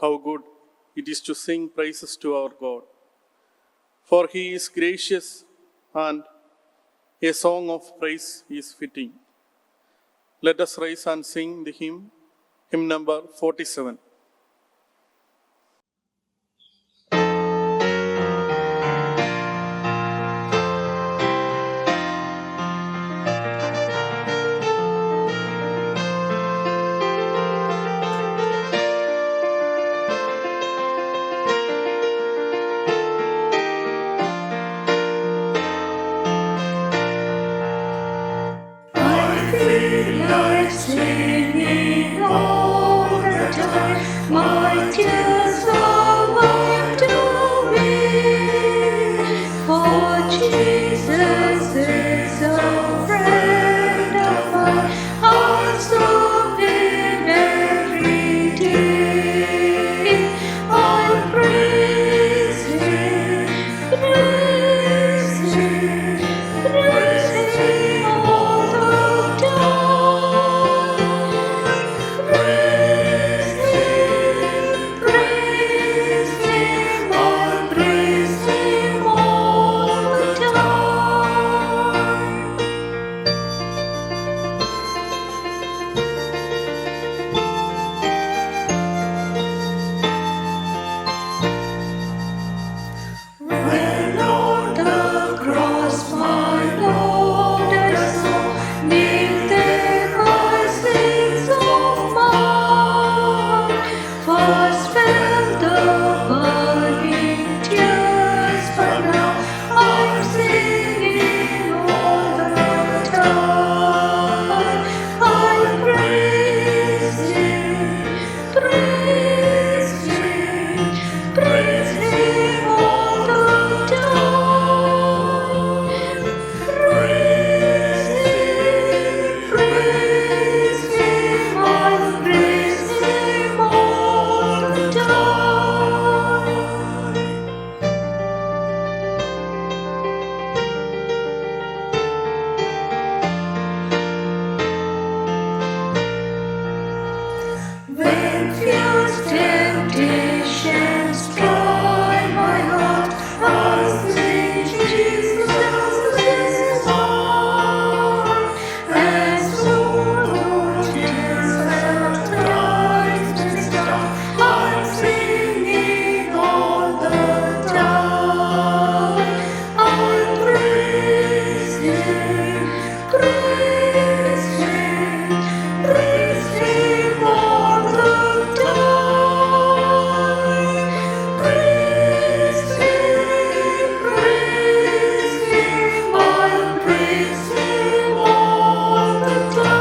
how good it is to sing praises to our God. For he is gracious, and a song of praise is fitting. Let us rise and sing the hymn number 47. Singing all the time, my tears are wiped away. For Jesus is a friend of mine, I serve Him every day. I praise Him, praise Him, praise Him all the time. When on the cross my Lord I saw, neath there my sins of mine. First fell the burning tears, but now I'm singing all the time. I praise Him, praise Him, praise Him all the time. Praise Him, I praise Him all the time. When fierce temptations try my heart, I sing Jesus is mine. And so no tears have times to stop, I'm singing all the time. I praise Him, praise Him, praise Him all the time. Praise Him, I praise Him all the time.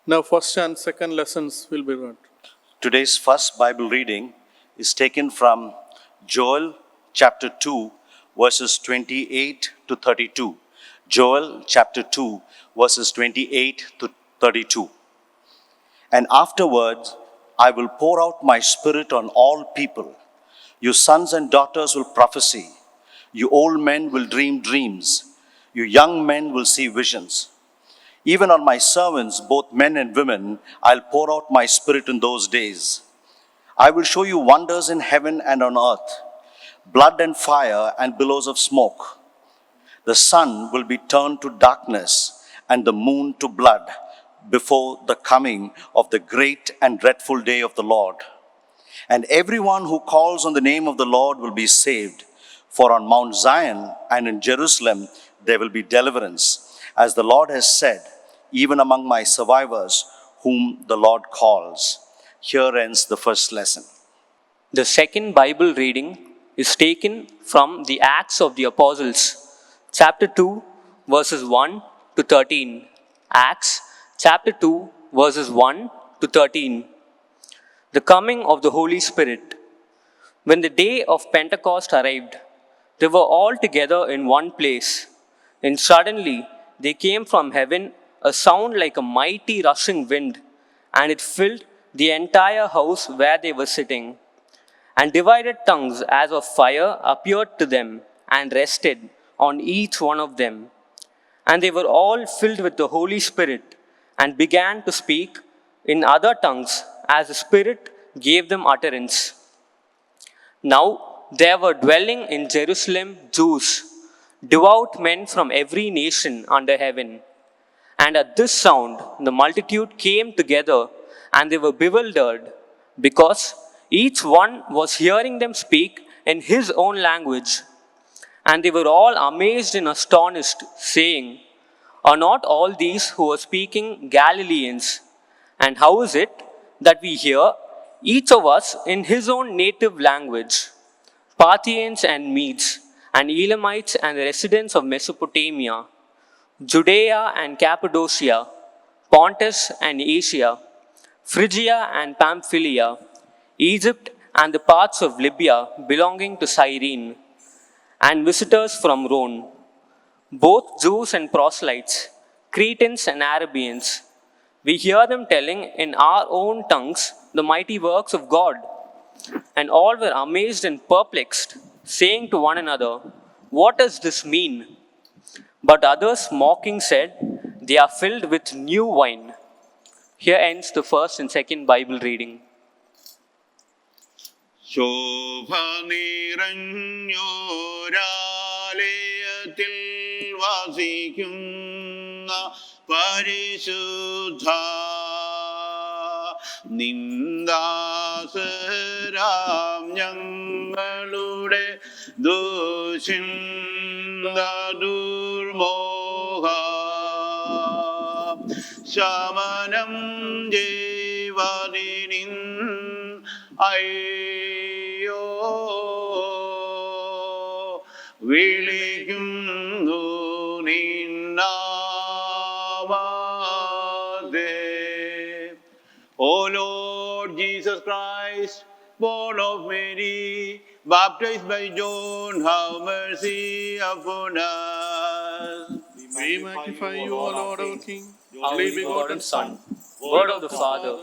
Now, first and second lessons will be read. Today's first Bible reading is taken from Joel chapter 2, verses 28 to 32. Joel chapter 2, verses 28 to 32. And afterwards, I will pour out my spirit on all people. Your sons and daughters will prophesy. You old men will dream dreams. You young men will see visions. Even on my servants, both men and women, I'll pour out my spirit in those days. I will show you wonders in heaven and on earth, blood and fire and billows of smoke. The sun will be turned to darkness and the moon to blood before the coming of the great and dreadful day of the Lord. And everyone who calls on the name of the Lord will be saved. For on Mount Zion and in Jerusalem there will be deliverance, as the Lord has said, even among my survivors whom the Lord calls. Here ends the first lesson. The second Bible reading is taken from the Acts of the Apostles, chapter 2, verses 1 to 13. Acts chapter 2, verses 1 to 13. The coming of the Holy Spirit. When the day of Pentecost arrived, they were all together in one place. And suddenly there came from heaven a sound like a mighty rushing wind, and it filled the entire house where they were sitting. And divided tongues as of fire appeared to them and rested on each one of them. And they were all filled with the Holy Spirit and began to speak in other tongues as the Spirit gave them utterance. Now there were dwelling in Jerusalem Jews, devout men from every nation under heaven. And at this sound, the multitude came together, and they were bewildered, because each one was hearing them speak in his own language. And they were all amazed and astonished, saying, "Are not all these who are speaking Galileans? And how is it that we hear, each of us in his own native language? Parthians and Medes, and Elamites and the residents of Mesopotamia, Judea and Cappadocia, Pontus and Asia, Phrygia and Pamphylia, Egypt and the parts of Libya belonging to Cyrene, and visitors from Rome, both Jews and proselytes, Cretans and Arabians. We hear them telling in our own tongues the mighty works of God." And all were amazed and perplexed, saying to one another, "What does this mean?" But others mocking said, "They are filled with new wine." Here ends the first and second Bible reading. ശോഭ നിറഞ്ഞോരാലയത്തിൽ വസിക്കുന്ന പരിശുദ്ധ നിന്ദാസരാം ഞങ്ങളുടെ ദുഷിന്ദ ദുർമോഹ ശമനം ജീവനിൻ അയ്യോ വിളിക്കുന്നു നിന്നാമത്തെ. O Lord Jesus Christ, born of Mary, baptized by John, have mercy upon us. We magnify you, O Lord, our King, Our only begotten Son, Word of the Father,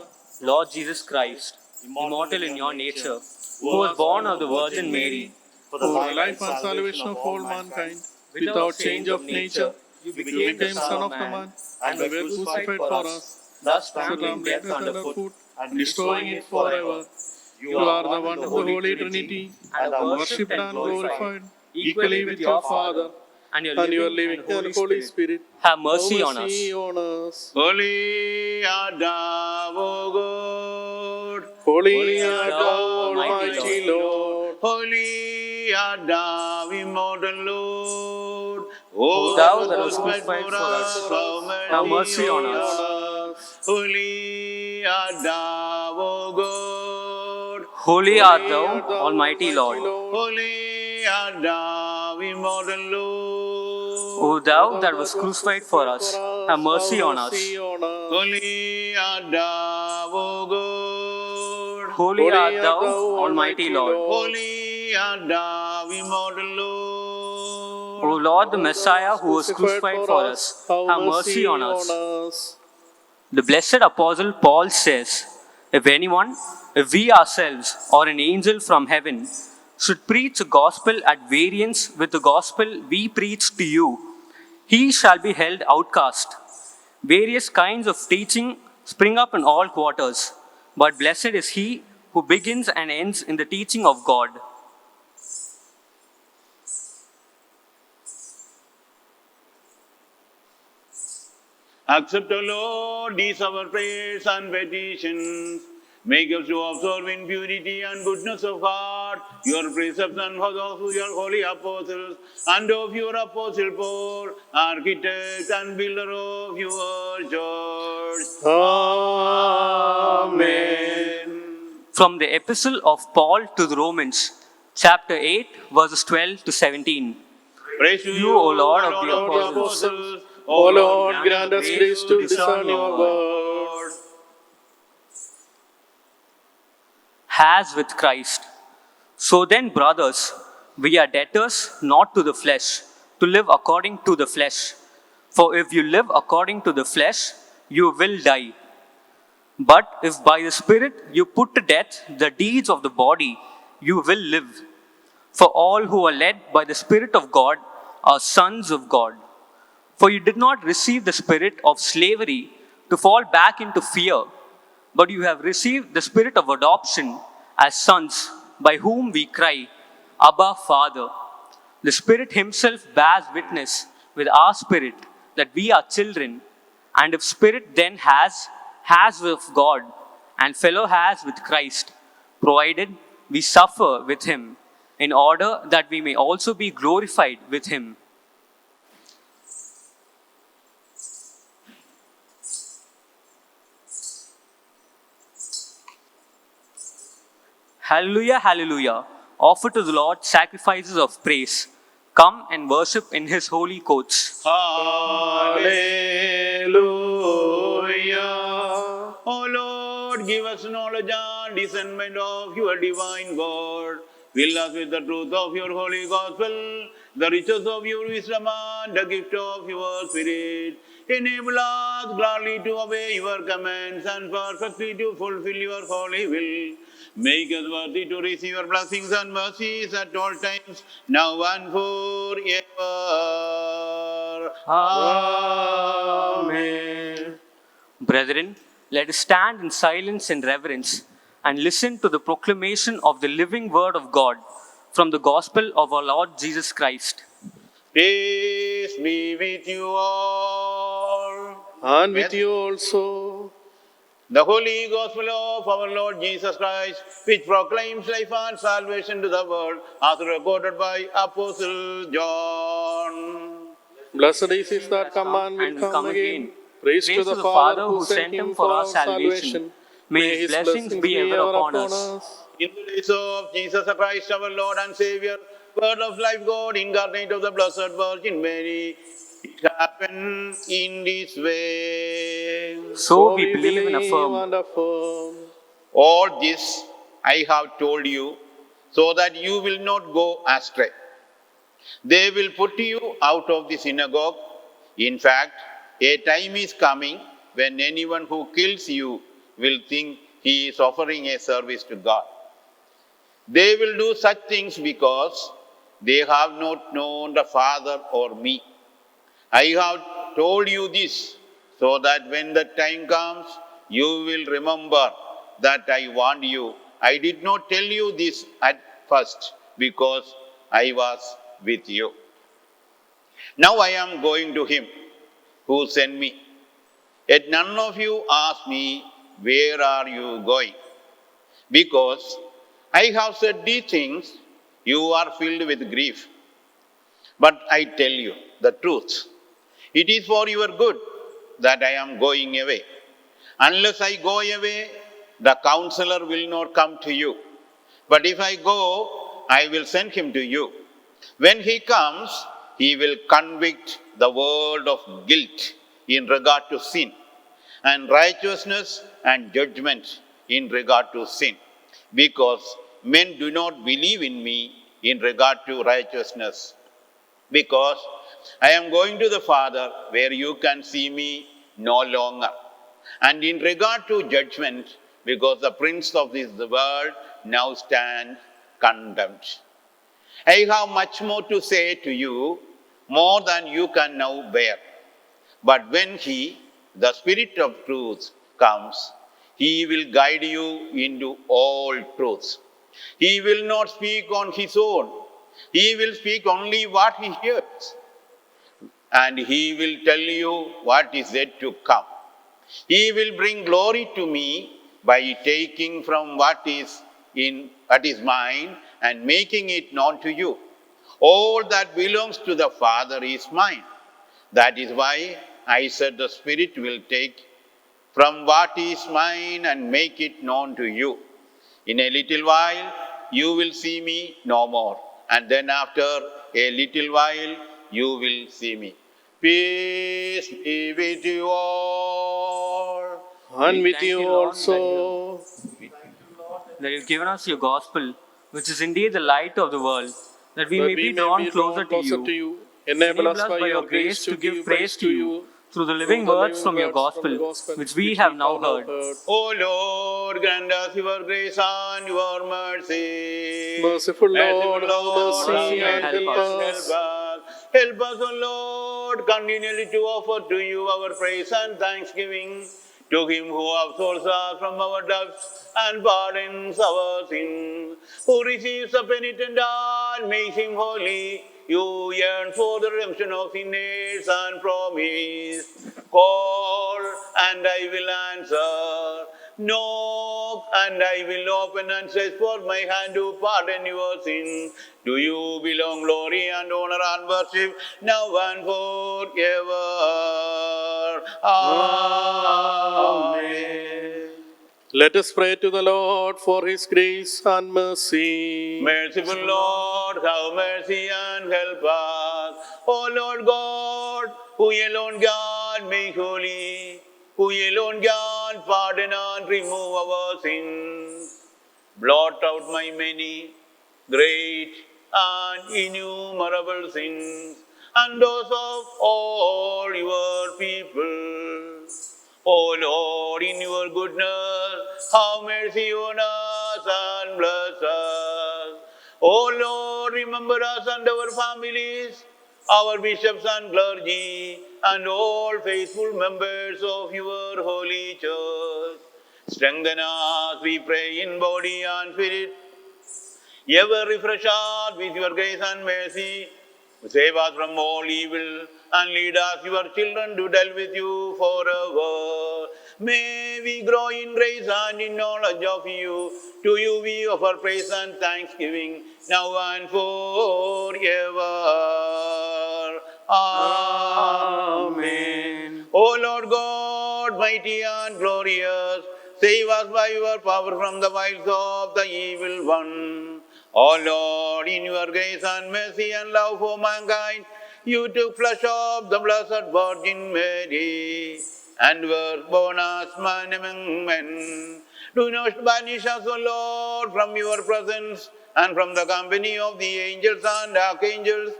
Lord Jesus Christ, immortal in your nature, who was born of the Virgin Mary, for the life and salvation of all mankind, without change of nature, you became Son of the Man, and were crucified for us. Thus trampling death underfoot, and destroying it forever. You are the one of the Holy Trinity, and worshipped and glorified, equally with your Father, and and you are living in the Holy Spirit. have mercy on us. Holy art thou, O God. Holy art thou, Almighty Lord. Holy art thou, immortal Lord. O thou that that was wast crucified for us, have mercy on us. Holy art thou, O God. Holy art thou, Almighty Lord. Holy art thou, immortal Lord. O thou that was crucified for us, have mercy on us. Holy art thou, O God. Holy art thou, Almighty Lord. Holy art thou, immortal Lord. O Lord, the Messiah who was crucified for us, have mercy on us. The blessed apostle Paul says, if we ourselves or an angel from heaven should preach a gospel at variance with the gospel we preach to you, he shall be held outcast. Various kinds of teaching spring up in all quarters, but blessed is he who begins and ends in the teaching of God. Accept, O Lord, these our prayers and petitions. Make us to observe in purity and goodness of heart your precepts and of your holy apostles, and of your apostle Paul, architect and builder of your church. Amen. From the Epistle of Paul to the Romans, chapter 8, verses 12 to 17. Praise to You, O Lord of the apostles, O Lord, grant us grace to discern your word. As with Christ. So then, brothers, we are debtors not to the flesh, to live according to the flesh. For if you live according to the flesh, you will die. But if by the Spirit you put to death the deeds of the body, you will live. For all who are led by the Spirit of God are sons of God. For you did not receive the spirit of slavery to fall back into fear, but you have received the spirit of adoption as sons, by whom we cry, Abba, Father. The Spirit Himself bears witness with our spirit that we are children, and if spirit then has with God, and fellow has with Christ, provided we suffer with Him, in order that we may also be glorified with Him. Hallelujah, hallelujah. Offer to the Lord sacrifices of praise. Come and worship in His holy courts. Hallelujah. O Lord, give us knowledge and discernment of your divine word. Fill us with the truth of your holy gospel, the riches of your wisdom and the gift of your spirit. Enable us gladly to obey your commands and perfectly to fulfill your holy will. Make us worthy to receive your blessings and mercies at all times, now and forever. Amen. Brethren, let us stand in silence and reverence and listen to the proclamation of the living word of God from the gospel of our Lord Jesus Christ. Peace be with you all. And with Yes. you also. The Holy Gospel of our Lord Jesus Christ, which proclaims life and salvation to the world, as recorded by Apostle John. Blessed is he that come and will come again. Praise to the Father who sent him for our salvation. May his blessings be ever upon us. In the days of Jesus Christ, our Lord and Savior, Word of life God, incarnate of the Blessed Virgin Mary, it happened in this way. So we believe and affirm. and affirm. All this I have told you, so that you will not go astray. They will put you out of the synagogue. In fact, a time is coming when anyone who kills you will think he is offering a service to God. They will do such things because they have not known the Father or me. I have told you this so that when the time comes, you will remember that I warned you. I did not tell you this at first because I was with you. Now I am going to him who sent me. Yet none of you ask me, where are you going? Because I have said these things, you are filled with grief. But I tell you the truth. It is for your good that I am going away. Unless I go away, the counselor will not come to you. But if I go, I will send him to you. When he comes, he will convict the world of guilt in regard to sin, and righteousness and judgment in regard to sin, because men do not believe in me in regard to righteousness. Because I am going to the Father where you can see me no longer. And in regard to judgment, because the prince of this world now stands condemned. I have much more to say to you, more than you can now bear. But when he, the Spirit of truth, comes, he will guide you into all truth. He will not speak on his own. He will speak only what he hears. And he will tell you what is yet to come. He will bring glory to me by taking from what is mine and making it known to you. All that belongs to the Father is mine. That is why I said the Spirit will take from what is mine and make it known to you. In a little while, you will see me no more. And then after a little while, you will see me. Peace be with you all. And We with thank you you, Lord, also. That you've given us your gospel, which is indeed the light of the world, that we may be drawn closer to you. Enable us by your grace to give praise to you through the living words from your gospel, which we have now heard. O Lord, grant us your grace and your mercy. Merciful Lord, have Merciful mercy have and mercy help us. Help us, O Lord, continually to offer to you our praise and thanksgiving, to him who absolves us from our debts and pardons our sins, who receives a penitent and makes him holy. You yearn for the redemption of sinners and promise. Call and I will answer. Knock and I will open and stretch forth my hand to pardon your sin. To you belong glory and honor and worship, now and forever. Amen. Let us pray to the Lord for his grace and mercy. Merciful Lord, have mercy and help us. O Lord God, who alone can make holy, who alone can pardon and remove our sins, blot out my many, great and innumerable sins, and those of all your people. O Lord, in your goodness, have mercy on us and bless us. O Lord, remember us and our families, our bishops and clergy, and all faithful members of your holy church. Strengthen us, we pray, in body and spirit. Ever refresh us with your grace and mercy. Save us from all evil and lead us, your children, to dwell with you forever. May we grow in grace and in knowledge of you. To you we offer praise and thanksgiving, now and forever. Amen. O Lord God, mighty and glorious, save us by your power from the wiles of the evil one. O Lord, in your grace and mercy and love for mankind, you took flesh of the Blessed Virgin Mary, and were born as man among men. Do not banish us, O Lord, from your presence, and from the company of the angels and archangels,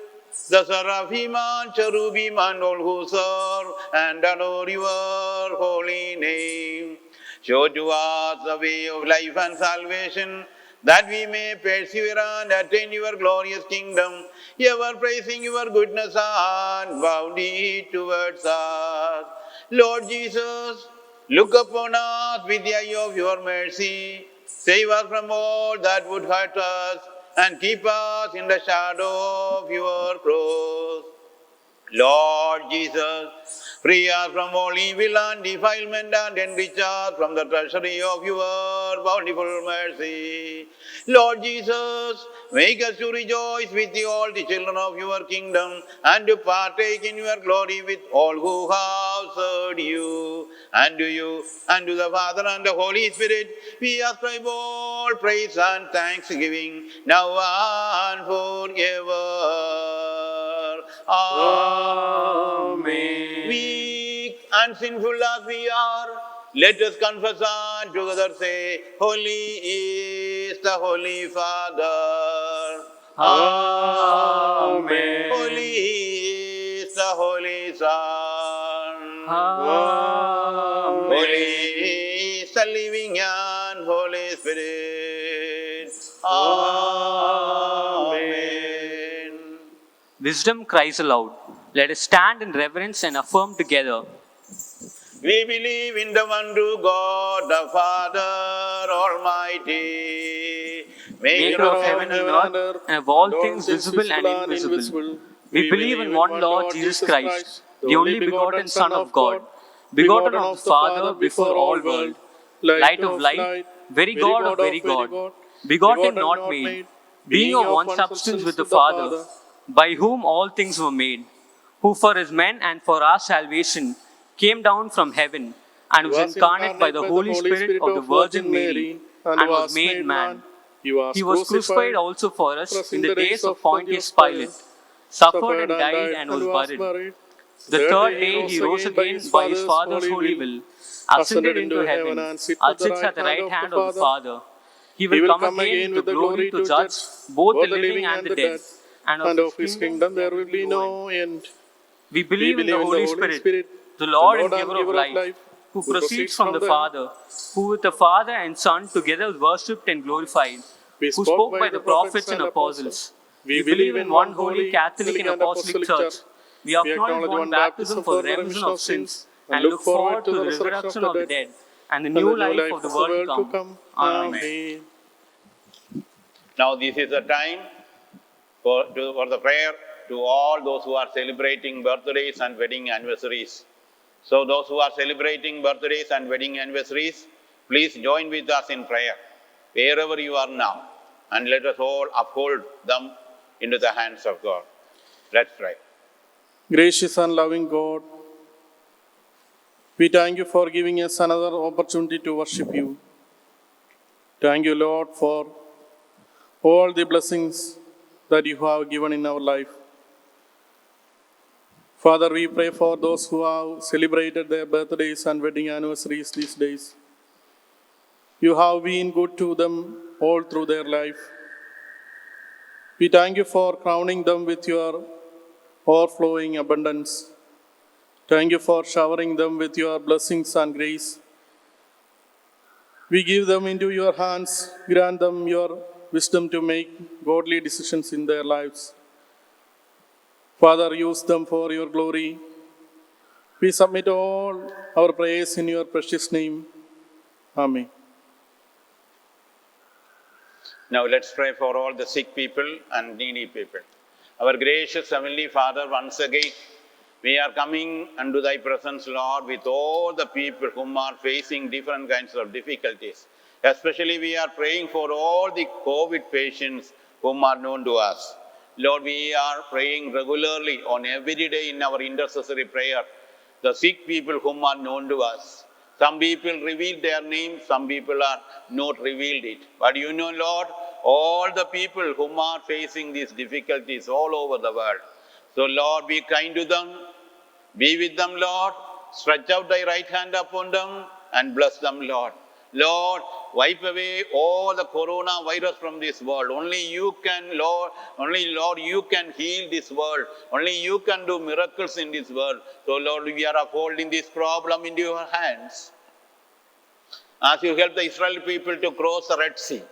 the seraphim and cherubim and all who serve and adore your holy name. Show to us the way of life and salvation, that we may persevere and attain your glorious kingdom, ever praising your goodness and bounty towards us. Lord Jesus, look upon us with the eye of your mercy. Save us from all that would hurt us, and keep us in the shadow of your cross. Lord Jesus, free us from all evil and defilement, and enrich us from the treasury of your bountiful mercy. Lord Jesus, make us to rejoice with all the children of your kingdom, and to partake in your glory with all who have served you. And to you, and to the Father and the Holy Spirit, we ascribe all praise and thanksgiving, now and forever. Amen. Weak and sinful as we are, let us confess and together say, Holy is the Holy Father. Amen. Holy is the Holy Son. Amen. Holy is the living and Holy Spirit. Amen. Wisdom cries aloud. Let us stand in reverence and affirm together. We believe in the one true God, the Father Almighty, Maker of heaven and earth, and of all things visible and invisible. We believe in one Lord Jesus Christ, the only begotten Son of God, begotten of the Father before all world, light of light, very God of very God, begotten not made, being of one substance with the Father, by whom all things were made, who for his men and for our salvation came down from heaven, and was incarnate by the Holy Spirit of the Virgin Mary, and was made man. He was crucified also for us in the days of Pontius Pilate, suffered and died and was buried. The third day he rose again by his Father's holy will, ascended into heaven, and sits at the right hand of the Father. He will come again with glory to judge both the living and the dead, and of his kingdom there will be no end. We believe in the Holy Spirit, the Lord and giver of life, who proceeds from the Father, who with the Father and Son together worshipped and glorified, who spoke by the prophets and apostles. We believe in one holy Catholic and Apostolic Church. We acknowledge one baptism for the remission of sins and look forward to the resurrection of the dead and the and new the new life of the world to come. Amen. Amen. Now this is the time for the prayer to all those who are celebrating birthdays and wedding anniversaries. So those who are celebrating birthdays and wedding anniversaries, please join with us in prayer, wherever you are now, and let us all uphold them into the hands of God. Let's pray. Gracious and loving God, we thank you for giving us another opportunity to worship you. Thank you, Lord, for all the blessings that you have given in our life. Father, we pray for those who have celebrated their birthdays and wedding anniversaries these days. You have been good to them all through their life. We thank you for crowning them with your overflowing abundance. Thank you for showering them with your blessings and grace. We give them into your hands. Grant them your wisdom to make godly decisions in their lives. Father, use them for your glory. We submit all our prayers in your precious name. Amen. Now let's pray for all the sick people and needy people. Our gracious Heavenly Father, once again, we are coming unto thy presence, Lord, with all the people whom are facing different kinds of difficulties. Especially we are praying for all the COVID patients whom are known to us. Lord, we are praying regularly on every day in our intercessory prayer, the sick people whom are known to us. Some people reveal their names, some people are not revealed it. But you know, Lord, all the people whom are facing these difficulties all over the world. So, Lord, be kind to them, be with them, Lord. Stretch out thy right hand upon them and bless them, Lord. Lord, wipe away all the coronavirus from this world. Only you can, Lord, you can heal this world. Only you can do miracles in this world. So, Lord, we are upholding this problem into your hands. As you help the Israel people to cross the Red Sea,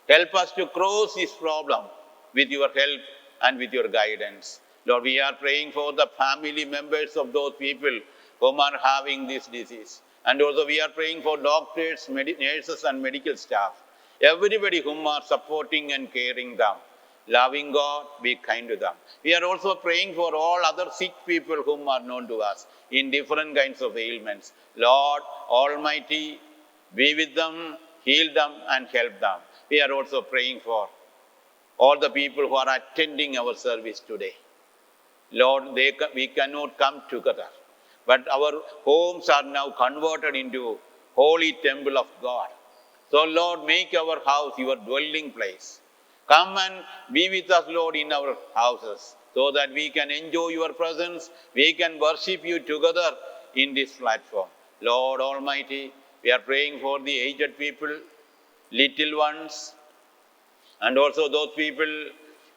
help us to cross this problem with your help and with your guidance. Lord, we are praying for the family members of those people whom are having this disease. And also we are praying for doctors, nurses and medical staff. Everybody whom are supporting and caring them. Loving God, be kind to them. We are also praying for all other sick people whom are known to us in different kinds of ailments. Lord Almighty, be with them, heal them and help them. We are also praying for all the people who are attending our service today. Lord, we cannot come together, but our homes are now converted into holy temple of God. So, Lord, make our house your dwelling place. Come and be with us, Lord, in our houses, so that we can enjoy your presence. We can worship you together in this platform. Lord Almighty, we are praying for the aged people, little ones, and also those people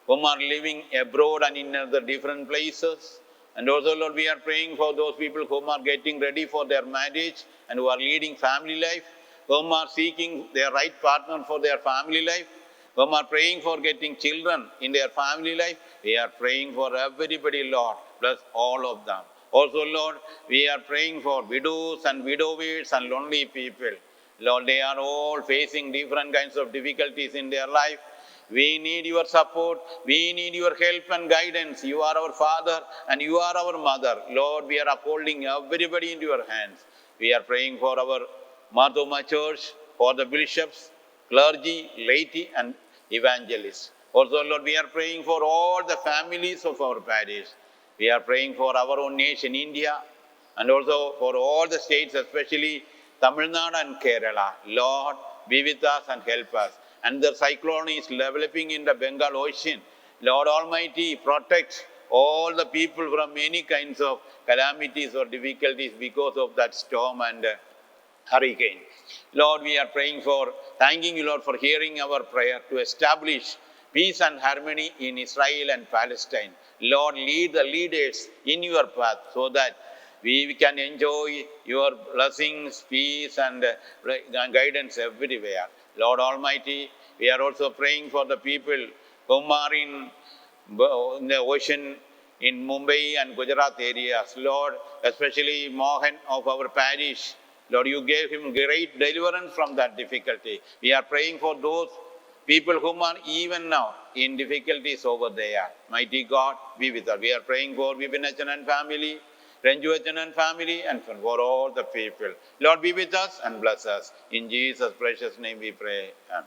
whom are living abroad and in other different places. And also, Lord, we are praying for those people whom are getting ready for their marriage and who are leading family life, whom are seeking their right partner for their family life, whom are praying for getting children in their family life. We are praying for everybody, Lord. Bless all of them. Also, Lord, we are praying for widows and widowers and lonely people. Lord, they are all facing different kinds of difficulties in their life. We need your support. We need your help and guidance. You are our Father and you are our Mother. Lord, we are upholding everybody into your hands. We are praying for our Marthoma Church, for the bishops, clergy, laity and evangelists. Also, Lord, we are praying for all the families of our parish. We are praying for our own nation, India, and also for all the states, especially Tamil Nadu and Kerala. Lord, be with us and help us. And the cyclone is developing in the Bengal Ocean. Lord Almighty, protect all the people from any kinds of calamities or difficulties because of that storm and hurricane. Lord, we are praying for, thanking you, Lord, for hearing our prayer to establish peace and harmony in Israel and Palestine. Lord, lead the leaders in your path so that we can enjoy your blessings, peace and guidance everywhere. Lord Almighty, we are also praying for the people whom are in the ocean, in Mumbai and Gujarat areas. Lord, especially Mohan of our parish, Lord, you gave him great deliverance from that difficulty. We are praying for those people whom are even now in difficulties over there. Mighty God, be with us. We are praying for Vipinachan and family, Renjuachan and family, and for all the people. Lord, be with us and bless us. In Jesus' precious name we pray. Amen.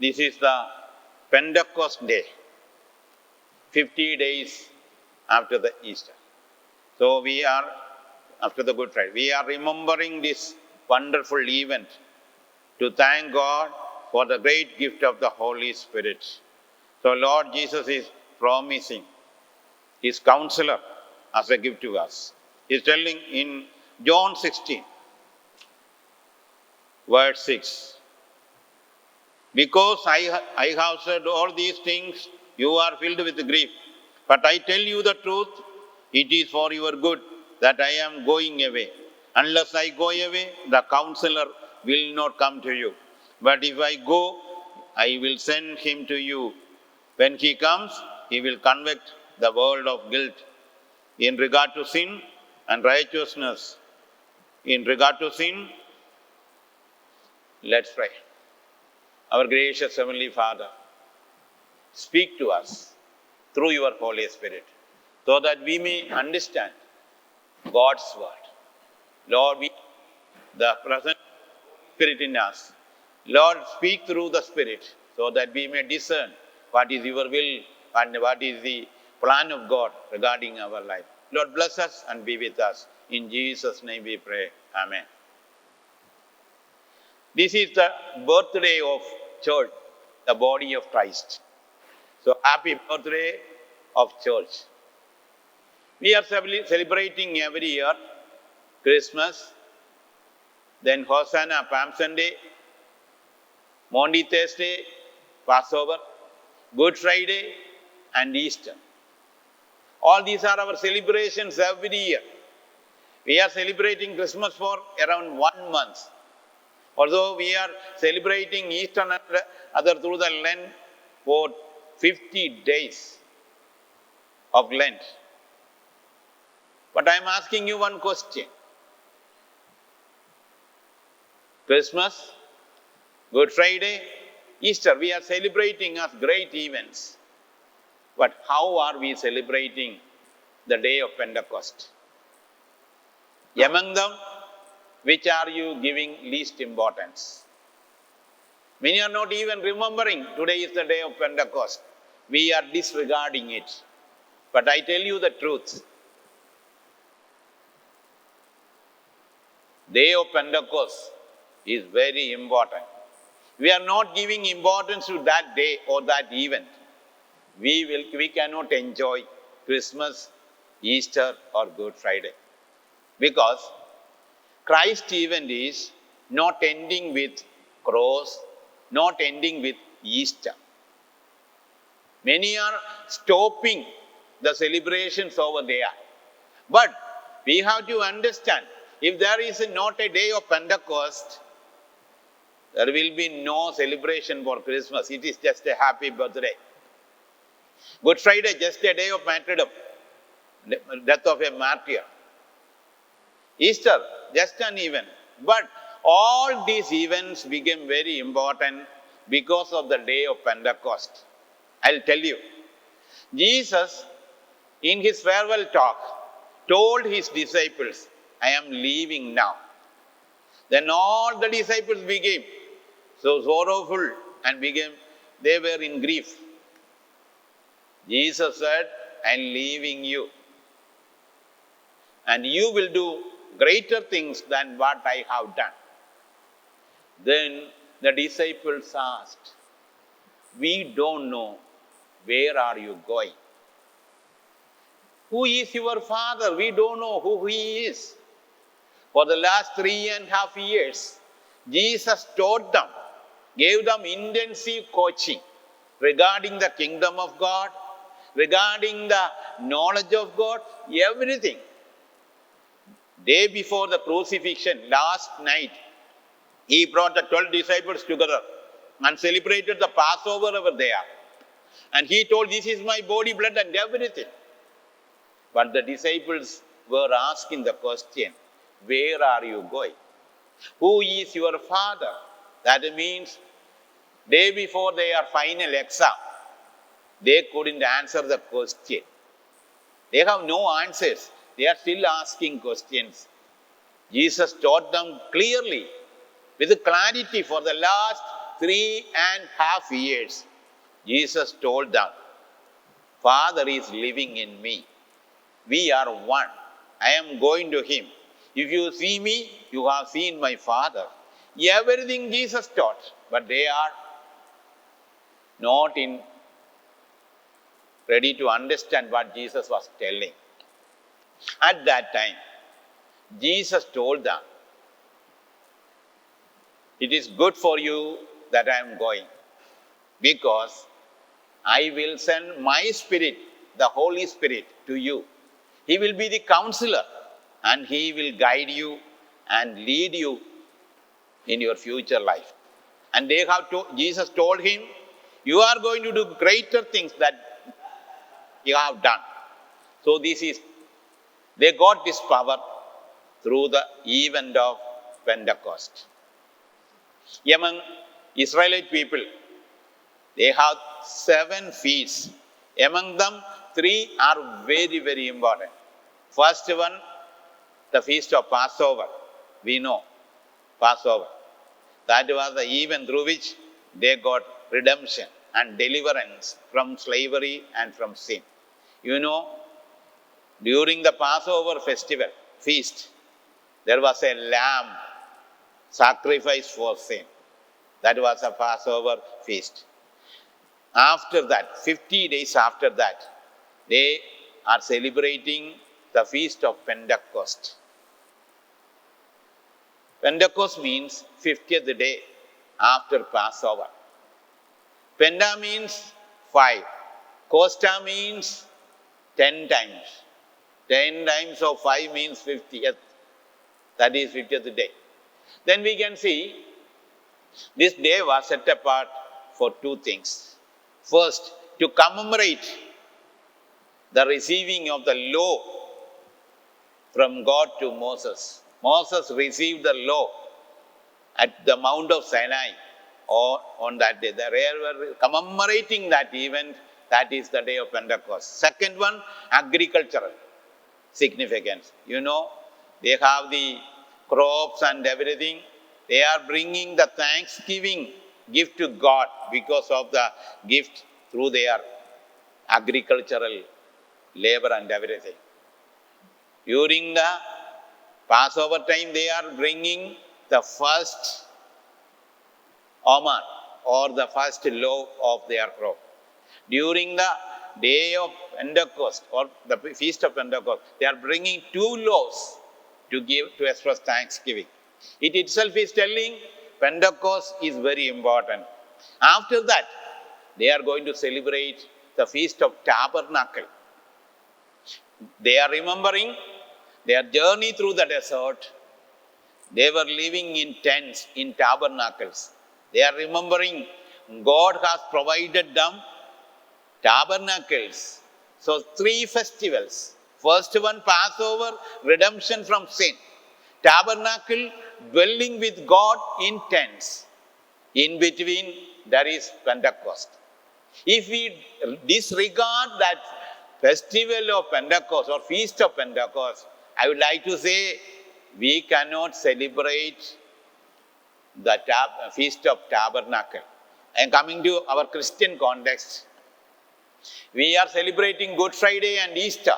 This is the Pentecost day, 50 days after the Easter. So we are, after the Good Friday, we are remembering this wonderful event to thank God for the great gift of the Holy Spirit. So Lord Jesus is promising His counselor as a gift to us. He is telling in John 16, verse 6, because I have said all these things, you are filled with grief. But I tell you the truth, it is for your good that I am going away. Unless I go away, the counselor will not come to you. But if I go, I will send him to you. When he comes, he will convict the world of guilt in regard to sin and righteousness. In regard to sin, let's pray. Our gracious Heavenly Father, speak to us through your Holy Spirit so that we may understand God's word. Lord, the present Spirit in us. Lord, speak through the Spirit so that we may discern what is your will and what is the plan of God regarding our life. Lord, bless us and be with us. In Jesus' name we pray. Amen. This is the birthday of church, the body of Christ. So happy birthday of church. We are celebrating every year Christmas, then Hosanna, Palm Sunday, Maundy Thursday, Passover, Good Friday, and Easter. All these are our celebrations every year. We are celebrating Christmas for around 1 month. Although we are celebrating Easter and other through the Lent for 50 days of Lent. But I am asking you one question. Christmas, Good Friday, Easter, we are celebrating as great events. But how are we celebrating the day of Pentecost? Among them, which are you giving least importance? Many are not even remembering today is the day of Pentecost. We are disregarding it. But I tell you the truth. Day of Pentecost is very important. We are not giving importance to that day or that event. We cannot enjoy Christmas, Easter or Good Friday. Because Christ event is not ending with cross, not ending with Easter. Many are stopping the celebrations over there. But we have to understand, if there is not a day of Pentecost, there will be no celebration for Christmas. It is just a happy birthday. Good Friday, just a day of martyrdom, death of a martyr. Easter, just an event. But all these events became very important because of the day of Pentecost. I'll tell you. Jesus, in his farewell talk, told his disciples, I am leaving now. Then all the disciples became so sorrowful and they were in grief. Jesus said, I am leaving you. And you will do greater things than what I have done. Then the disciples asked, we don't know, where are you going? Who is your father? We don't know who he is. For the last 3.5 years, Jesus taught them, gave them intensive coaching regarding the kingdom of God, regarding the knowledge of God, everything. Day before the crucifixion, last night, He brought the 12 disciples together and celebrated the Passover over there. And he told, this is my body, blood and everything. But the disciples were asking the question, where are you going? Who is your father? That means, day before their final exam, they couldn't answer the question. They have no answers. They are still asking questions. Jesus taught them clearly, with clarity for the last 3.5 years. Jesus told them, Father is living in me. We are one. I am going to him. If you see me, you have seen my Father. Everything Jesus taught, but they are not ready to understand what Jesus was telling. At that time, Jesus told them, it is good for you that I am going, because I will send my Spirit, the Holy Spirit, to you. He will be the counselor, and he will guide you and lead you in your future life. And Jesus told him, you are going to do greater things that you have done. So they got this power through the event of Pentecost. Among Israelite people, they have 7 feasts. Among them, 3 are very, very important. First one, the feast of Passover. We know Passover. That was the event through which they got redemption and deliverance from slavery and from sin. You know, during the Passover feast, there was a lamb sacrificed for sin. That was a Passover feast. After that, 50 days after that, they are celebrating the feast of Pentecost. Pentecost means 50th day after Passover. Penta means 5. Costa means 10 times. 10 times of 5 means 50th. That is 50th day. Then we can see this day was set apart for 2 things. First, to commemorate the receiving of the law from God to Moses. Moses received the law at the Mount of Sinai on that day. They were commemorating that event. That is the day of Pentecost. Second one, agricultural significance. You know, they have the crops and everything. They are bringing the thanksgiving gift to God because of the gift through their agricultural labor and everything. During the Passover time, they are bringing the first Omer, or the first loaf of their crop. During the day of Pentecost, or the feast of Pentecost, they are bringing 2 loaves to express thanksgiving. It itself is telling Pentecost is very important. After that, they are going to celebrate the Feast of Tabernacle. They are remembering their journey through the desert. They were living in tents, in tabernacles. They are remembering God has provided them tabernacles. So 3 festivals. First one, Passover, redemption from sin. Tabernacle, dwelling with God in tents. In between, there is Pentecost. If we disregard that festival of Pentecost or feast of Pentecost, I would like to say we cannot celebrate the Feast of Tabernacle. And coming to our Christian context, we are celebrating Good Friday and Easter,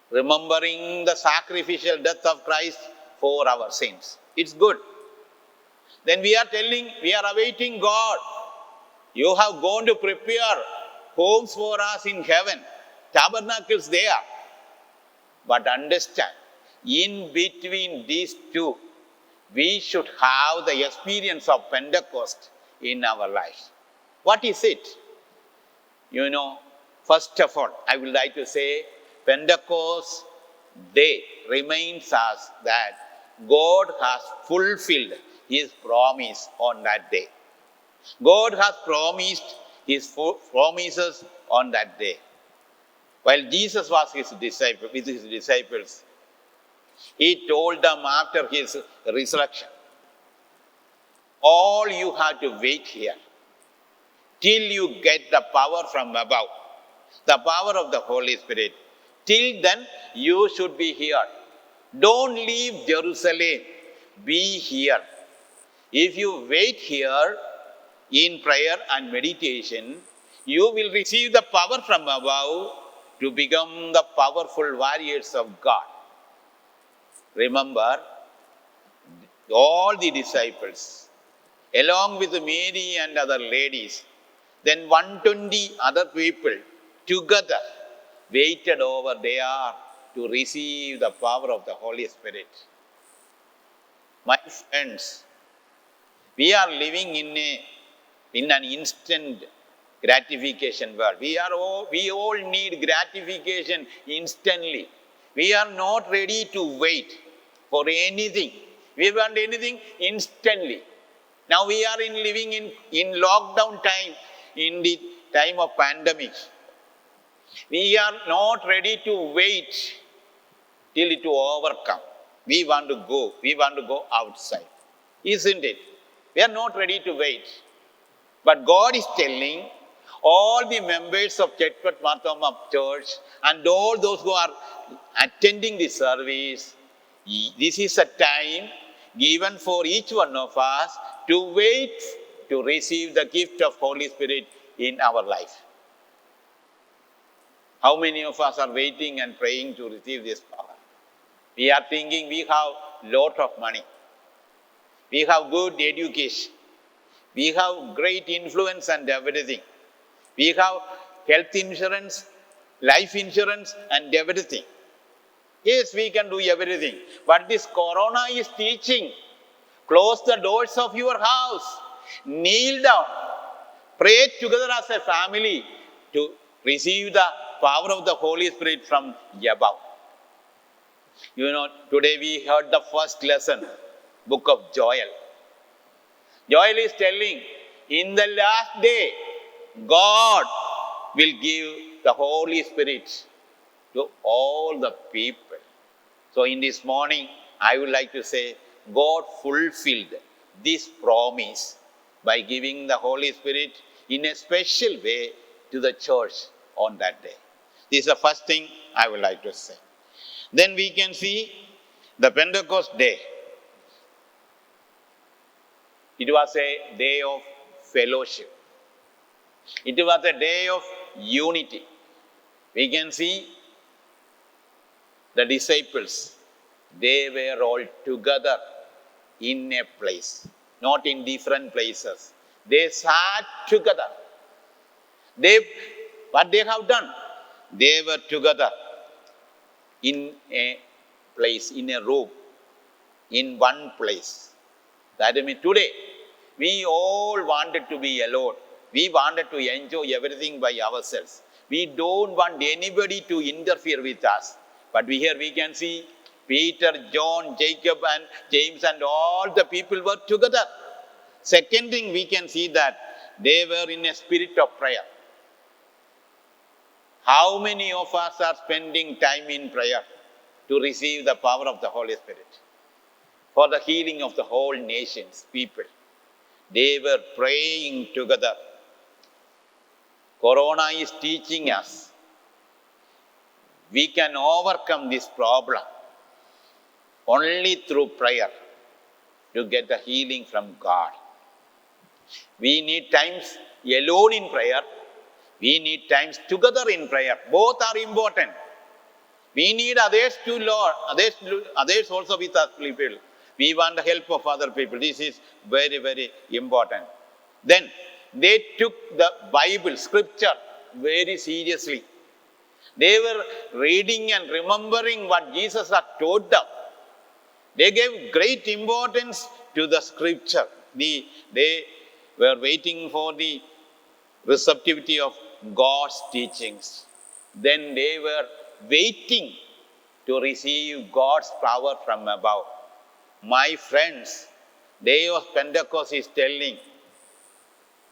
remembering the sacrificial death of Christ for our sins. It's good. Then we are awaiting God. You have gone to prepare homes for us in heaven, tabernacles there. But understand, in between these 2, we should have the experience of Pentecost in our lives. What is it? You know, first of all, I would like to say Pentecost Day reminds us that God has fulfilled his promise on that day. God has promised his promises on that day. While Jesus was with his disciples, he told them after his resurrection, all you have to wait here till you get the power from above, the power of the Holy Spirit. Till then, you should be here. Don't leave Jerusalem. Be here. If you wait here in prayer and meditation, you will receive the power from above to become the powerful warriors of God. Remember, all the disciples, along with Mary and other ladies, then 120 other people together waited over there to receive the power of the Holy Spirit. My friends, we are living in an instant gratification world. We all need gratification instantly. We are not ready to wait for anything. We want anything instantly. Now we are living in lockdown time, in the time of pandemic. We are not ready to wait till it will overcome. We want to go outside. Isn't it? We are not ready to wait. But God is telling all the members of Chetpat Marthoma Church and all those who are attending the service, this is a time given for each one of us to wait to receive the gift of Holy Spirit in our life. How many of us are waiting and praying to receive this power? We are thinking we have lot of money. We have good education. We have great influence and everything. We have health insurance, life insurance and everything. Yes, we can do everything. But this corona is teaching. Close the doors of your house. Kneel down. Pray together as a family to receive the power of the Holy Spirit from above. You know, today we heard the first lesson, book of Joel. Joel is telling, in the last day, God will give the Holy Spirit to all the people. So in this morning, I would like to say, God fulfilled this promise by giving the Holy Spirit in a special way to the church on that day. This is the first thing I would like to say. Then we can see the Pentecost day. It was a day of fellowship. It was a day of unity. We can see the disciples, they were all together in a place, not in different places. They sat together. What they have done? They were together in a place, in a room, in one place. That means today, we all wanted to be alone. We wanted to enjoy everything by ourselves. We don't want anybody to interfere with us. But here we can see Peter, John, Jacob and James and all the people were together. Second thing we can see that they were in a spirit of prayer. How many of us are spending time in prayer to receive the power of the Holy Spirit? For the healing of the whole nation's people. They were praying together. Corona is teaching us we can overcome this problem only through prayer to get the healing from God. We need times alone in prayer. We need times together in prayer. Both are important. We need others to Lord, others also with us people. We want the help of other people. This is very, very important. Then they took the Bible, scripture, very seriously. They were reading and remembering what Jesus had taught them. They gave great importance to the scripture. They were waiting for the receptivity of God's teachings. Then they were waiting to receive God's power from above. My friends, day of Pentecost is telling,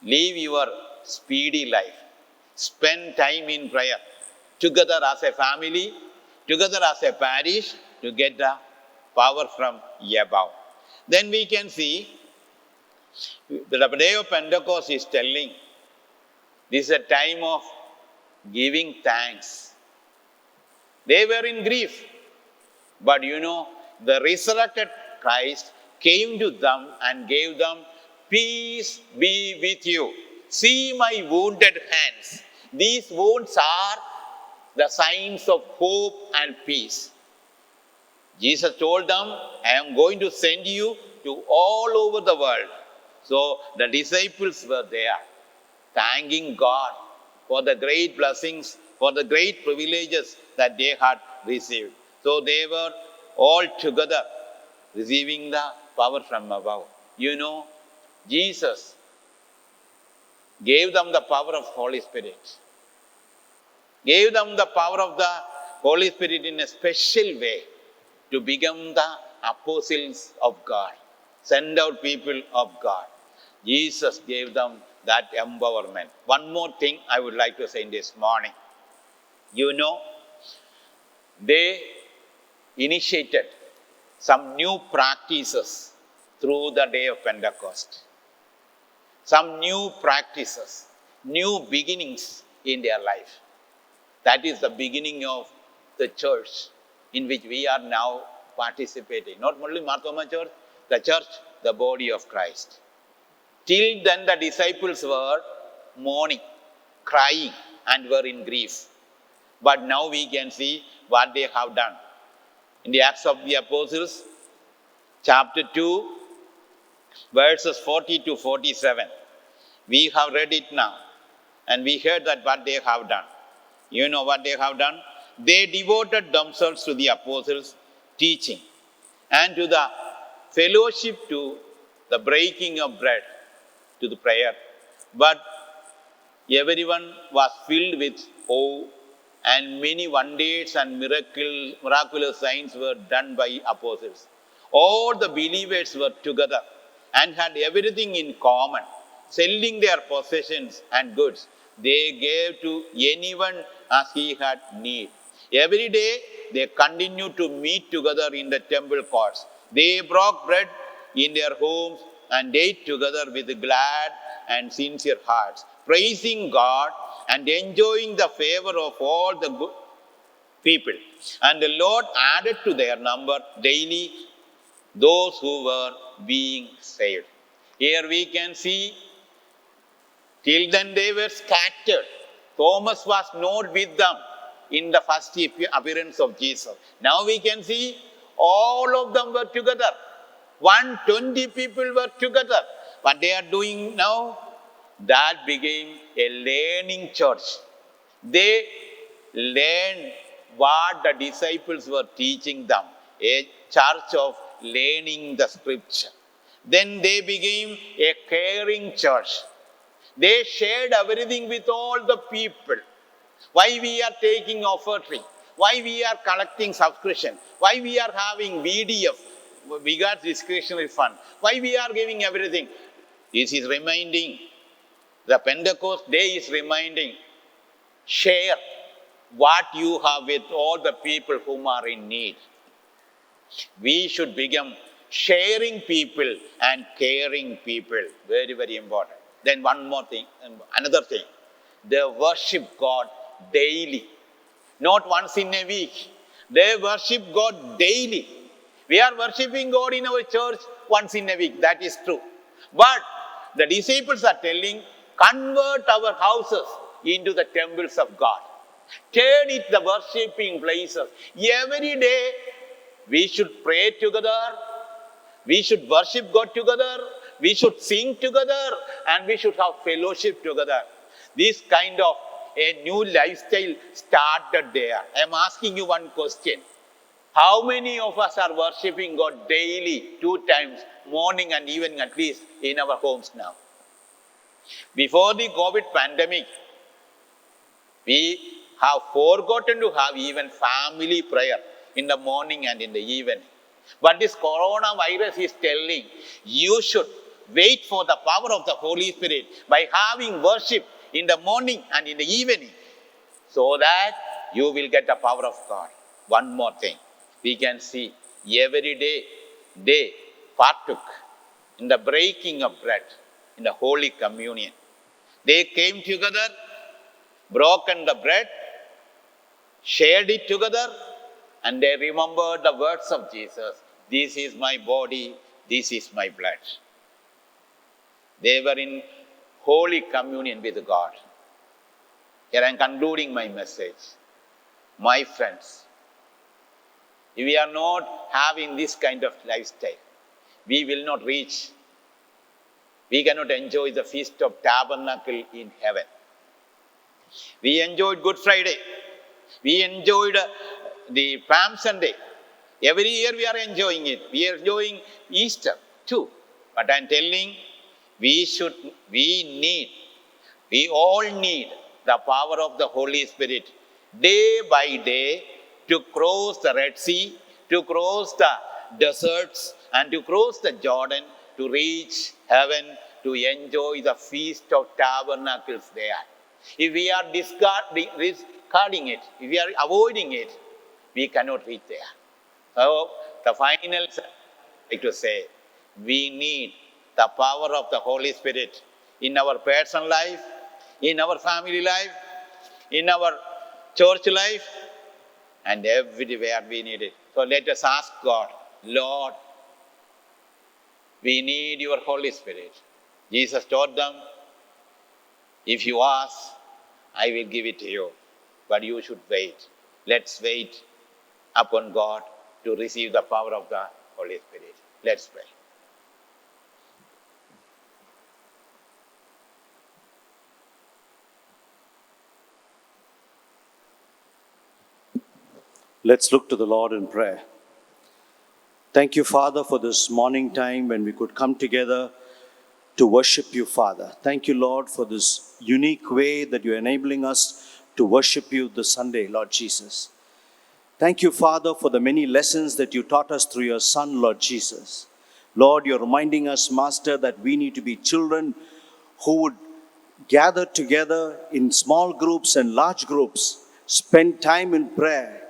live your speedy life. Spend time in prayer. Together as a family, together as a parish, to get the power from above. Then we can see the day of Pentecost is telling, this is a time of giving thanks. They were in grief. But the resurrected Christ came to them and gave them, peace be with you. See my wounded hands. These wounds are the signs of hope and peace. Jesus told them, I am going to send you to all over the world. So the disciples were there, thanking God for the great blessings, for the great privileges that they had received. So they were all together receiving the power from above. Jesus gave them the power of Holy Spirit. Gave them the power of the Holy Spirit in a special way to become the apostles of God, send out people of God. Jesus gave them that empowerment. One more thing I would like to say this morning. They initiated some new practices through the day of Pentecost. Some new practices, new beginnings in their life. That is the beginning of the church in which we are now participating. Not only Marthoma Church, the body of Christ. Till then the disciples were mourning, crying, and were in grief. But now we can see what they have done. In the Acts of the Apostles, chapter 2, verses 40 to 47. We have read it now, and we heard that what they have done. You know what they have done? They devoted themselves to the apostles' teaching and to the fellowship, to the breaking of bread, to the prayer. But everyone was filled with awe, and many wonders and miraculous signs were done by apostles. All the believers were together and had everything in common, selling their possessions and goods. They gave to anyone as he had need. Every day they continued to meet together in the temple courts. They broke bread in their homes and ate together with glad and sincere hearts, praising God and enjoying the favor of all the good people. And the Lord added to their number daily those who were being saved. Here we can see, till then they were scattered. Thomas was not with them in the first appearance of Jesus. Now we can see all of them were together. 120 people were together. What they are doing now? That became a learning church. They learned what the disciples were teaching them. A church of learning the scripture. Then they became a caring church. They shared everything with all the people. Why we are taking offering? Why we are collecting subscription? Why we are having VDF, we got discretionary fund? Why we are giving everything? This is reminding, the Pentecost day is reminding, share what you have with all the people whom are in need. We should become sharing people and caring people. Very, very important. Then one more thing, another thing. They worship God daily. Not once in a week. They worship God daily. We are worshiping God in our church once in a week. That is true. But the disciples are telling, convert our houses into the temples of God. Turn it the worshiping places. Every day we should pray together. We should worship God together. We should sing together. And we should have fellowship together. This kind of a new lifestyle started there. I am asking you one question. How many of us are worshiping God daily, 2 times, morning and evening at least, in our homes now? Before the COVID pandemic, we have forgotten to have even family prayer in the morning and in the evening. But this coronavirus is telling you should wait for the power of the Holy Spirit by having worship in the morning and in the evening, so that you will get the power of God. One more thing, we can see every day they partook in the breaking of bread in the Holy Communion. They came together, broken the bread, shared it together, and they remembered the words of Jesus. This is my body, this is my blood. They were in holy communion with God. Here I am concluding my message. My friends, if we are not having this kind of lifestyle, we will not reach. We cannot enjoy the Feast of Tabernacle in heaven. We enjoyed Good Friday. We enjoyed the Palm Sunday. Every year we are enjoying it. We are enjoying Easter too. But I am telling, we all need the power of the Holy Spirit day by day to cross the Red Sea, to cross the deserts, and to cross the Jordan, to reach heaven, to enjoy the Feast of Tabernacles there. If we are discarding it, if we are avoiding it, we cannot reach there. So, the final thing I like to say, we need the power of the Holy Spirit in our personal life, in our family life, in our church life, and everywhere we need it. So let us ask God, Lord, we need your Holy Spirit. Jesus told them, if you ask, I will give it to you. But you should wait. Let's wait upon God to receive the power of the Holy Spirit. Let's pray. Let's look to the Lord in prayer. Thank you, Father, for this morning time when we could come together to worship you, Father. Thank you, Lord, for this unique way that you're enabling us to worship you this Sunday, Lord Jesus. Thank you, Father, for the many lessons that you taught us through your Son, Lord Jesus. Lord, you're reminding us, Master, that we need to be children who would gather together in small groups and large groups, spend time in prayer,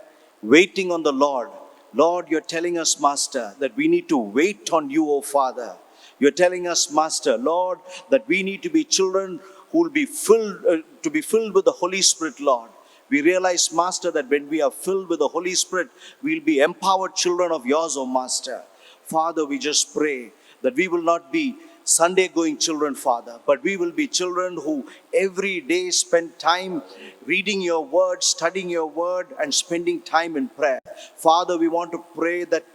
waiting on the Lord. Lord, you're telling us, Master, that we need to wait on you, O Father. You're telling us, Master, Lord, that we need to be children who will be filled with the Holy Spirit, Lord. We realize, Master, that when we are filled with the Holy Spirit, we'll be empowered children of yours, O Master. Father, we just pray that we will not be Sunday-going children, Father, but we will be children who every day spend time reading your word, studying your word, and spending time in prayer. Father, we want to pray that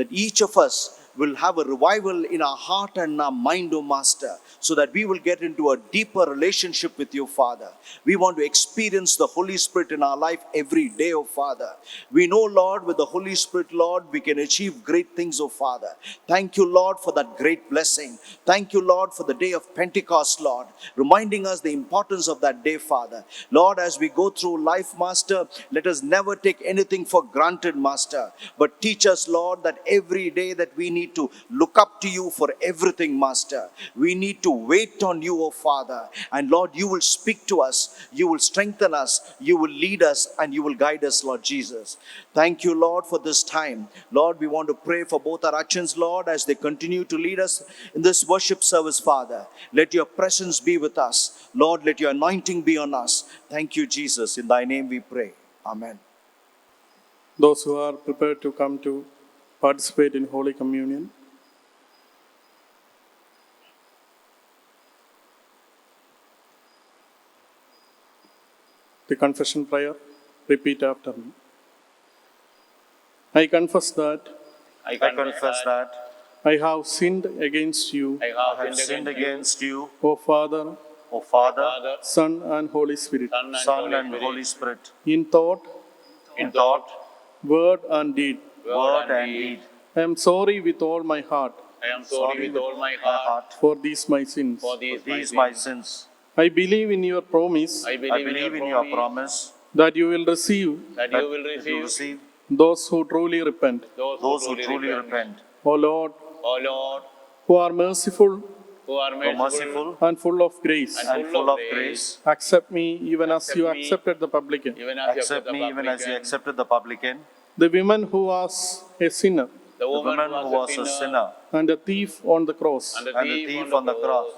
each of us will have a revival in our heart and our mind, O Master, so that we will get into a deeper relationship with you, Father. We want to experience the Holy Spirit in our life every day, O Father. We know, Lord, with the Holy Spirit, Lord, we can achieve great things, O Father. Thank you, Lord, for that great blessing. Thank you, Lord, for the day of Pentecost, Lord, reminding us the importance of that day, Father. Lord, as we go through life, Master, let us never take anything for granted, Master, but teach us, Lord, that every day that we need to look up to you for everything, Master. We need to wait on you, O Father. And Lord, you will speak to us, you will strengthen us, you will lead us, and you will guide us, Lord Jesus. Thank you, Lord, for this time. Lord, we want to pray for both our actions, Lord, as they continue to lead us in this worship service, Father. Let your presence be with us. Lord, let your anointing be on us. Thank you, Jesus. In thy name we pray. Amen. Those who are prepared to come to participate in Holy Communion, the confession prayer, repeat after me. I confess that I confess that I have sinned against you, I have sinned against you, O Father, O Father, Son, and Holy Spirit, Son, and Holy Spirit, in thought, in thought, word, and deed. word, and deed. I am sorry with all my heart I am sorry with all my heart for these my sins. for these My sins. I believe in your promise I I believe in your promise that you will receive that you will that you receive receive those who truly repent. those who truly repent. O Lord, O Lord, who are merciful who are O merciful and full of grace, and full of grace, accept me even as you Accept me. accepted the publican, even as you accept me even as you accepted the publican, the woman who was a sinner, the the woman who was a sinner, and the thief on the cross, and and the thief on the cross,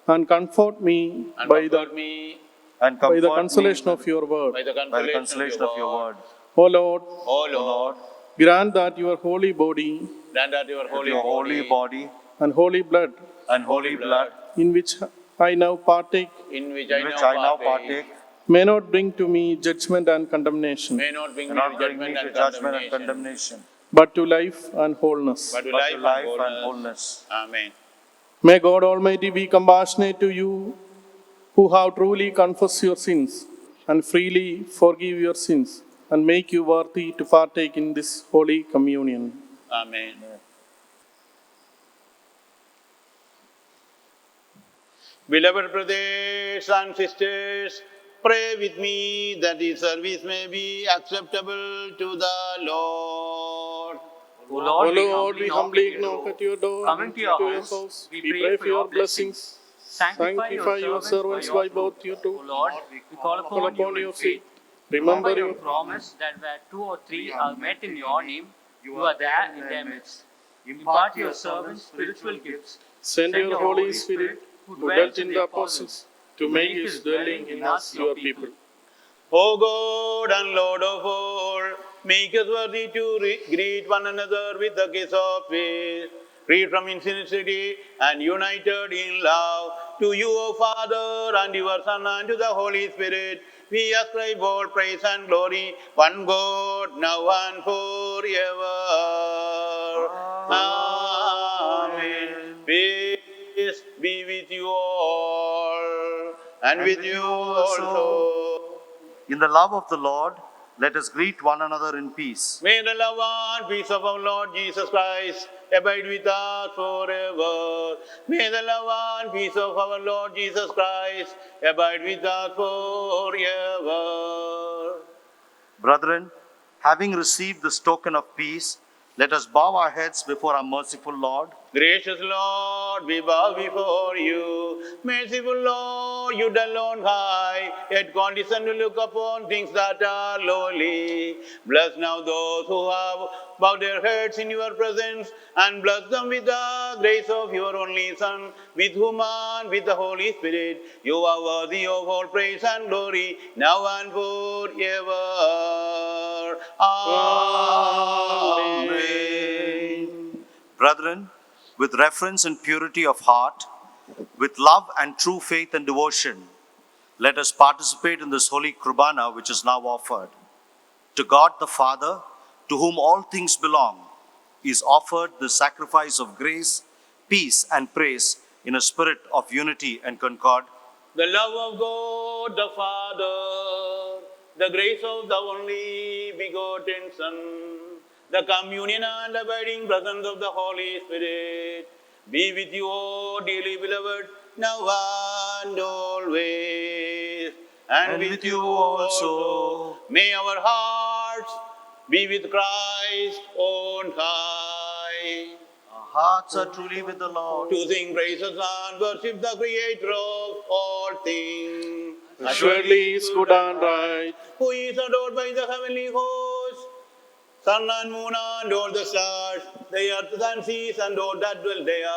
and comfort me and by the, comfort me and by the comfort consolation me of your word. by the by the consolation of your word. O Lord, O O Lord, Lord, grant that your holy body grant that your holy your holy body and holy blood, and holy blood, in which I now partake, in which in which I now partake, may not bring to me judgment and condemnation, may not bring do me not to bring me judgment to and judgment and condemnation, condemnation, but to life and wholeness. but to but life, to life and and wholeness. wholeness. Amen. May God Almighty be compassionate to you who have truly confessed your sins and freely forgive your sins and make you worthy to partake in this holy communion. Amen. Beloved brothers and sisters, pray with me that this service may be acceptable to the Lord. O O Lord, Lord, we humbly knock at your door, Coming to your house, we pray for your blessings. Sanctify your servants by both you two. O Lord, we call Call upon upon you your in faith. faith. Remember your your promise that where two or three are met in your name, you are there in their midst. Impart to your servants spiritual gifts. Send your Holy Spirit, who dwelt in the apostles, to make his dwelling in us, your people. O God and Lord of all, make us worthy to greet one another with the kiss of peace, free from insincerity and united in love. To you, O Father, and your Son, and to the Holy Spirit, we ascribe all praise and glory, one God, now and forever. Amen. Peace be with you all, and with you also. In the love of the Lord, let us greet one another in peace. May the love and peace of our Lord Jesus Christ abide with us forever. May the love and peace of our Lord Jesus Christ abide with us forever. Brethren, having received this token of peace, let us bow our heads before our merciful Lord. Gracious Lord, we bow before you. Merciful Lord, you dwell on high, yet condescend to look upon things that are lowly. Bless now those who have bowed their heads in your presence, and bless them with the grace of your only Son, with whom and with the Holy Spirit you are worthy of all praise and glory, now and forever. Amen. Brethren, with reverence and purity of heart, with love and true faith and devotion, let us participate in this holy Kurbana which is now offered. To God the Father, to whom all things belong, is offered the sacrifice of grace, peace, and praise in a spirit of unity and concord. The love of God the Father, the grace of the only begotten Son, the communion and abiding presence of the Holy Spirit be with you, O dearly beloved, now and always, and with you also. May our hearts be with Christ on high, Our hearts are truly with the Lord. to sing praises and worship the Creator of all things. Surely is good and right. Who is adored by the heavenly host, sun and moon and all the stars, the earth and seas and all that dwell there,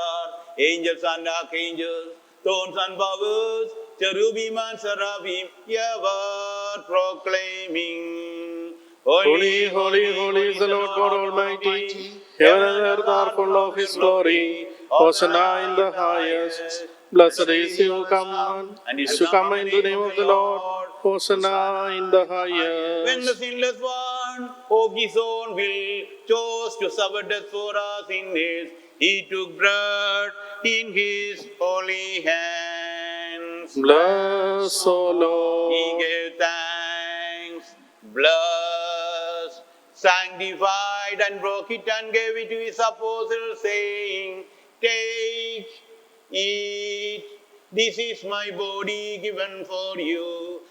angels and archangels, thrones and powers, cherubim and seraphim, ever proclaiming, Holy, holy, holy is the Lord God Almighty. Heaven and earth are full of his glory. Hosanna in the highest. Blessed is he who comes and is to come in the name of the Lord. Hosanna in the When the highest. sinless one of his own will chose to suffer death for us in his, he took bread in his holy hands. Bless, O He Lord. gave thanks, blessed, sanctified, and broke it and gave it to his apostles, saying, Take, eat, this is my body given for you.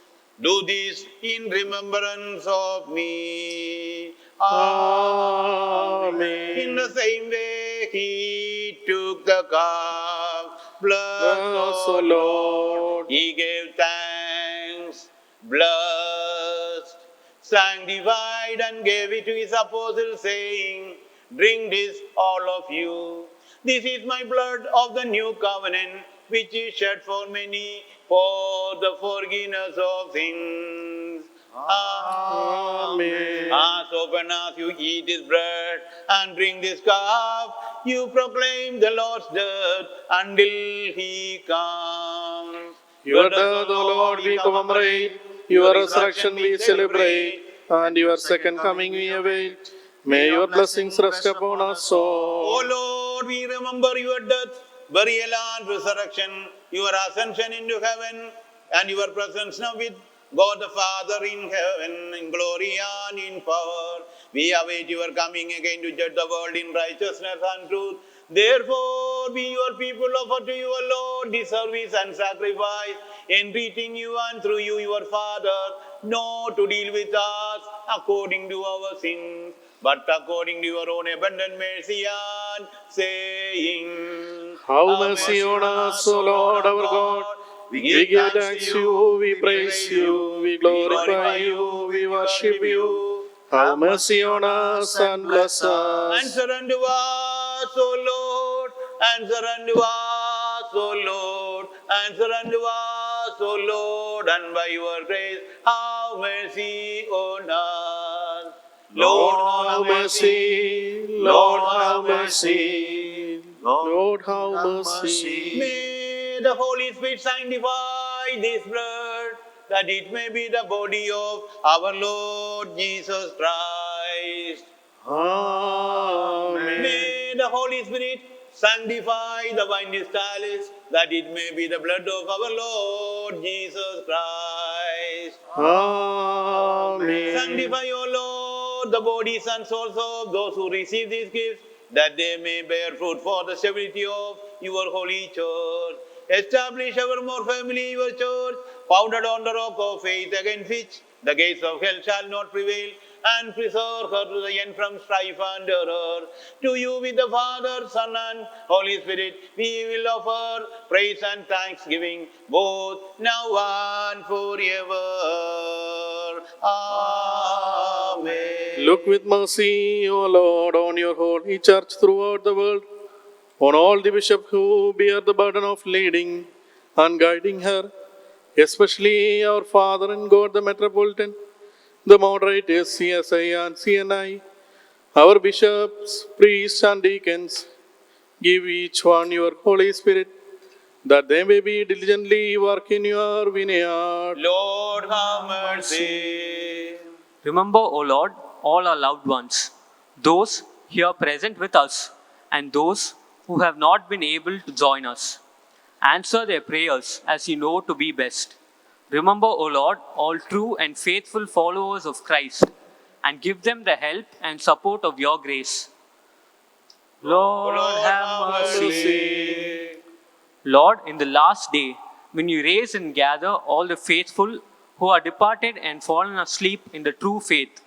Do this in remembrance of me. Amen. In the same way, he took the cup. Bless, O Lord. He gave thanks, blessed, sanctified, and gave it to his apostles, saying, Drink this, all of you. This is my blood of the new covenant, which is shed for many for the forgiveness of sins. Amen. As often as you eat this bread and drink this cup, you proclaim the Lord's death until he comes. Your death, O Lord, we commemorate. Your resurrection we celebrate. And your second coming we await. May your blessings rest upon us O all. Lord, we remember your death, burial, and resurrection, your ascension into heaven, and your presence now with God the Father in heaven, in glory and in power. We await your coming again to judge the world in righteousness and truth. Therefore, we, your people, offer to you, O Lord, this service and sacrifice, entreating you and through you, your Father, not to deal with us according to our sins, but according to your own abundant mercy, and saying, Have mercy on us, O Lord our God. We give thanks to you, we praise you, we glorify you, we worship you. Have mercy on us and bless us. Answer unto us, O Lord. Answer unto us, O Lord. Answer unto us, O Lord. And by your grace, have mercy on us. Lord, have mercy. Lord, have mercy. Lord, have mercy. May the Holy Spirit sanctify this blood, that it may be the body of our Lord Jesus Christ. Amen. May the Holy Spirit sanctify the wine chalice, that it may be the blood of our Lord Jesus Christ. Amen. Sanctify, O Lord, the bodies and souls of those who receive these gifts, that they may bear fruit for the stability of your holy church. Establish ever more firmly your church, founded on the rock of faith, against which the gates of hell shall not prevail, and preserve her to the end from strife and error. To you with the Father, Son, and Holy Spirit, we will offer praise and thanksgiving, both now and forever. Amen. Look with mercy, O Lord, on your holy church throughout the world, on all the bishops who bear the burden of leading and guiding her, especially our Father and God the Metropolitan, the moderators CSI and CNI, our bishops, priests, and deacons. Give each one your Holy Spirit, that they may be diligently work in your vineyard. Lord, have mercy. Remember, O Lord, all our loved ones, those here present with us, and those who have not been able to join us. Answer their prayers as you know to be best. Remember, O Lord, all true and faithful followers of Christ, and give them the help and support of your grace. Lord, have mercy. Lord, in the last day, when you raise and gather all the faithful who are departed and fallen asleep in the true faith,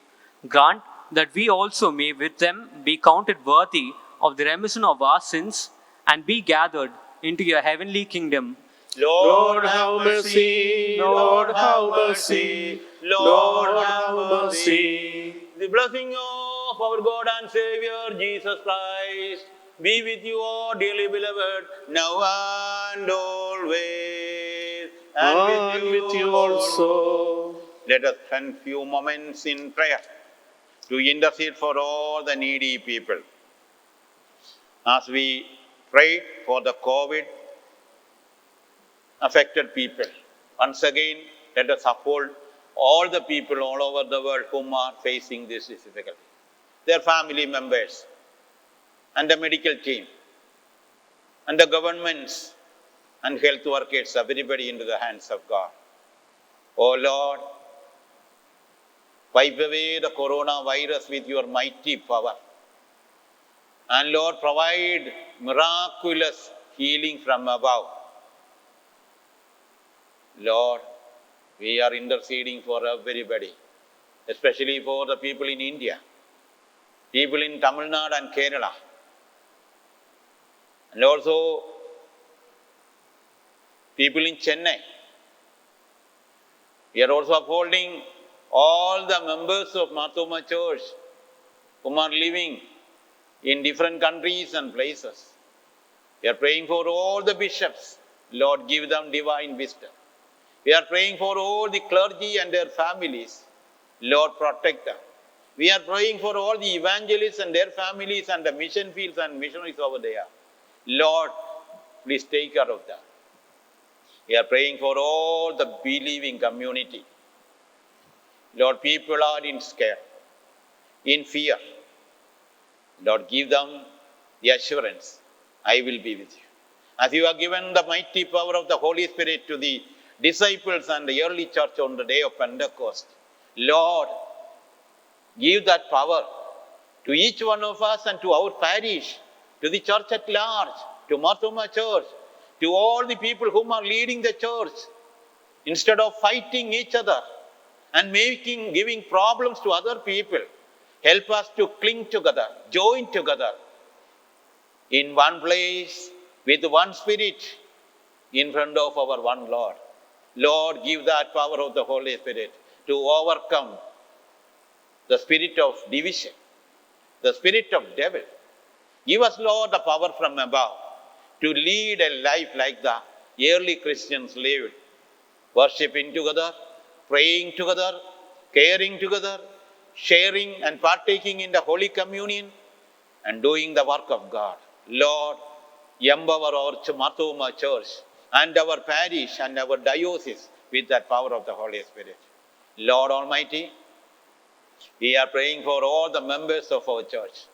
grant that we also may with them be counted worthy of the remission of our sins and be gathered into your heavenly kingdom. Lord, have mercy. Lord, have mercy. Lord, have mercy. The blessing of our God and Savior Jesus Christ be with you all, dearly beloved, now and always. And with you also. Let us spend few moments in prayer to intercede for all the needy people. As we pray for the COVID affected people, once again, let us uphold all the people all over the world whom are facing this difficulty, their family members, and the medical team, and the governments and health workers, everybody into the hands of God. Oh Lord, wipe away the coronavirus with your mighty power. And Lord, provide miraculous healing from above. Lord, we are interceding for everybody, especially for the people in India, people in Tamil Nadu and Kerala, and also people in Chennai. We are also upholding all the members of Marthoma Church whom are living in different countries and places. We are praying for all the bishops. Lord, give them divine wisdom. We are praying for all the clergy and their families. Lord, protect them. We are praying for all the evangelists and their families and the mission fields and missionaries over there. Lord, please take care of them. We are praying for all the believing community. Lord, people are in scare, in fear. Lord, give them the assurance, I will be with you. As you have given the mighty power of the Holy Spirit to the disciples and the early church on the day of Pentecost, Lord, give that power to each one of us and to our parish, to the church at large, to Marthoma Church, to all the people whom are leading the church. Instead of fighting each other and giving problems to other people, help us to cling together, join together in one place with one spirit in front of our one Lord. Lord, give that power of the Holy Spirit to overcome the spirit of division, the spirit of devil. Give us, Lord, the power from above to lead a life like the early Christians lived, worshipping together, praying together, caring together, sharing and partaking in the Holy Communion, and doing the work of God. Lord, empower our Marthoma Church and our parish and our diocese with that power of the Holy Spirit. Lord Almighty, we are praying for all the members of our church.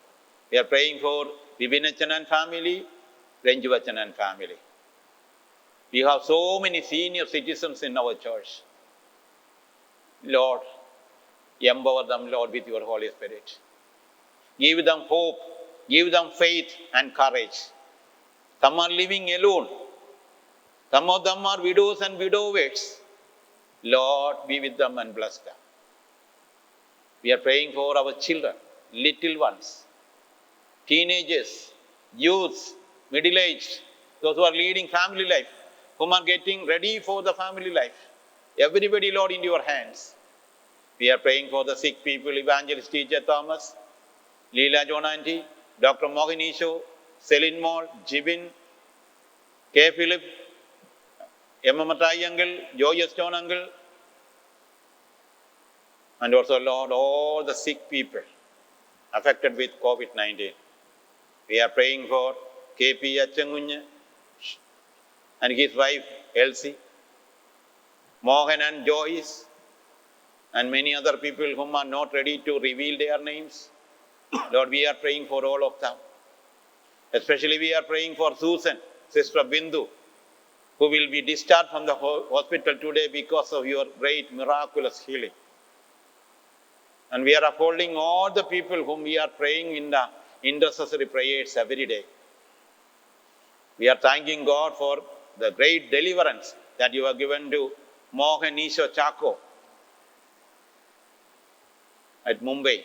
We are praying for Vibinachanan family, Renjuvachanan family. We have so many senior citizens in our church. Lord, empower them, Lord, with your Holy Spirit. Give them hope, give them faith and courage. Some are living alone. Some of them are widows and widowers. Lord, be with them and bless them. We are praying for our children, little ones, teenagers, youths, middle-aged, those who are leading family life, whom are getting ready for the family life. Everybody, Lord, in your hands. We are praying for the sick people, Evangelist Teacher Thomas, Leela John Auntie, Dr. Mohinisho, Celine Moll, Jibin, K. Philip, Emma Matai Uncle, Joy Stone Uncle, and also, Lord, all the sick people affected with COVID-19. We are praying for K.P. Achangunya and his wife Elsie, Mohan and Joyce, and many other people whom are not ready to reveal their names. Lord, we are praying for all of them. Especially we are praying for Susan, Sister Bindu, who will be discharged from the hospital today because of your great miraculous healing. And we are upholding all the people whom we are praying in the intercessory prayers every day. We are thanking God for the great deliverance that you have given to Mohan Isho Chako at Mumbai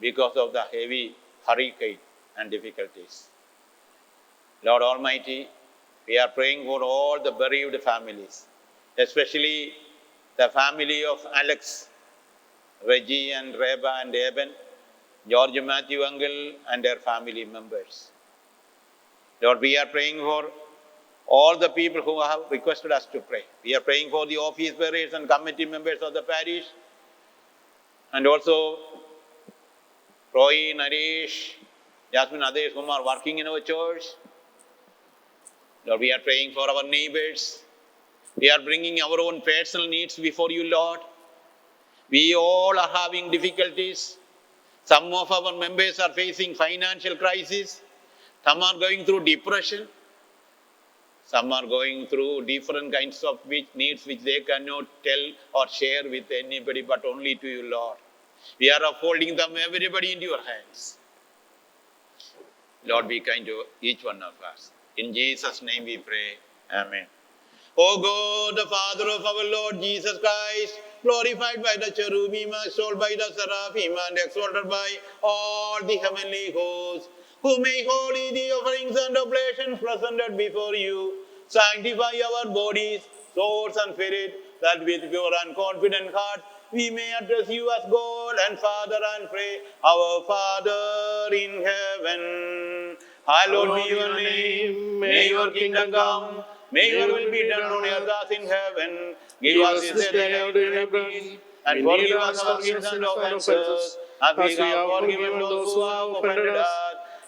because of the heavy hurricane and difficulties. Lord Almighty, we are praying for all the bereaved families, especially the family of Alex, Reggie and Reba and Eben, George Matthew Uncle and their family members. Lord, we are praying for all the people who have requested us to pray. We are praying for the office bearers and committee members of the parish, and also Roy, Naresh, Jasmine, others whom are working in our church. Lord, we are praying for our neighbors. We are bringing our own personal needs before you, Lord. We all are having difficulties. Some of our members are facing financial crisis. Some are going through depression. Some are going through different kinds of needs which they cannot tell or share with anybody but only to you, Lord. We are upholding them, everybody, into your hands. Lord, be kind to each one of us. In Jesus' name we pray. Amen. O God, the Father of our Lord Jesus Christ, glorified by the cherubim, extolled by the seraphim, and exalted by all the heavenly hosts, who make holy the offerings and oblations presented before you, sanctify our bodies, souls, and spirit, that with pure and confident hearts we may address you as God and Father and pray, Our Father in heaven, hallowed be your name, may your kingdom come, may your will be done on earth as in heaven. Give us this day our daily bread, and forgive us our sins and offenses, as we have forgiven those who have offended us.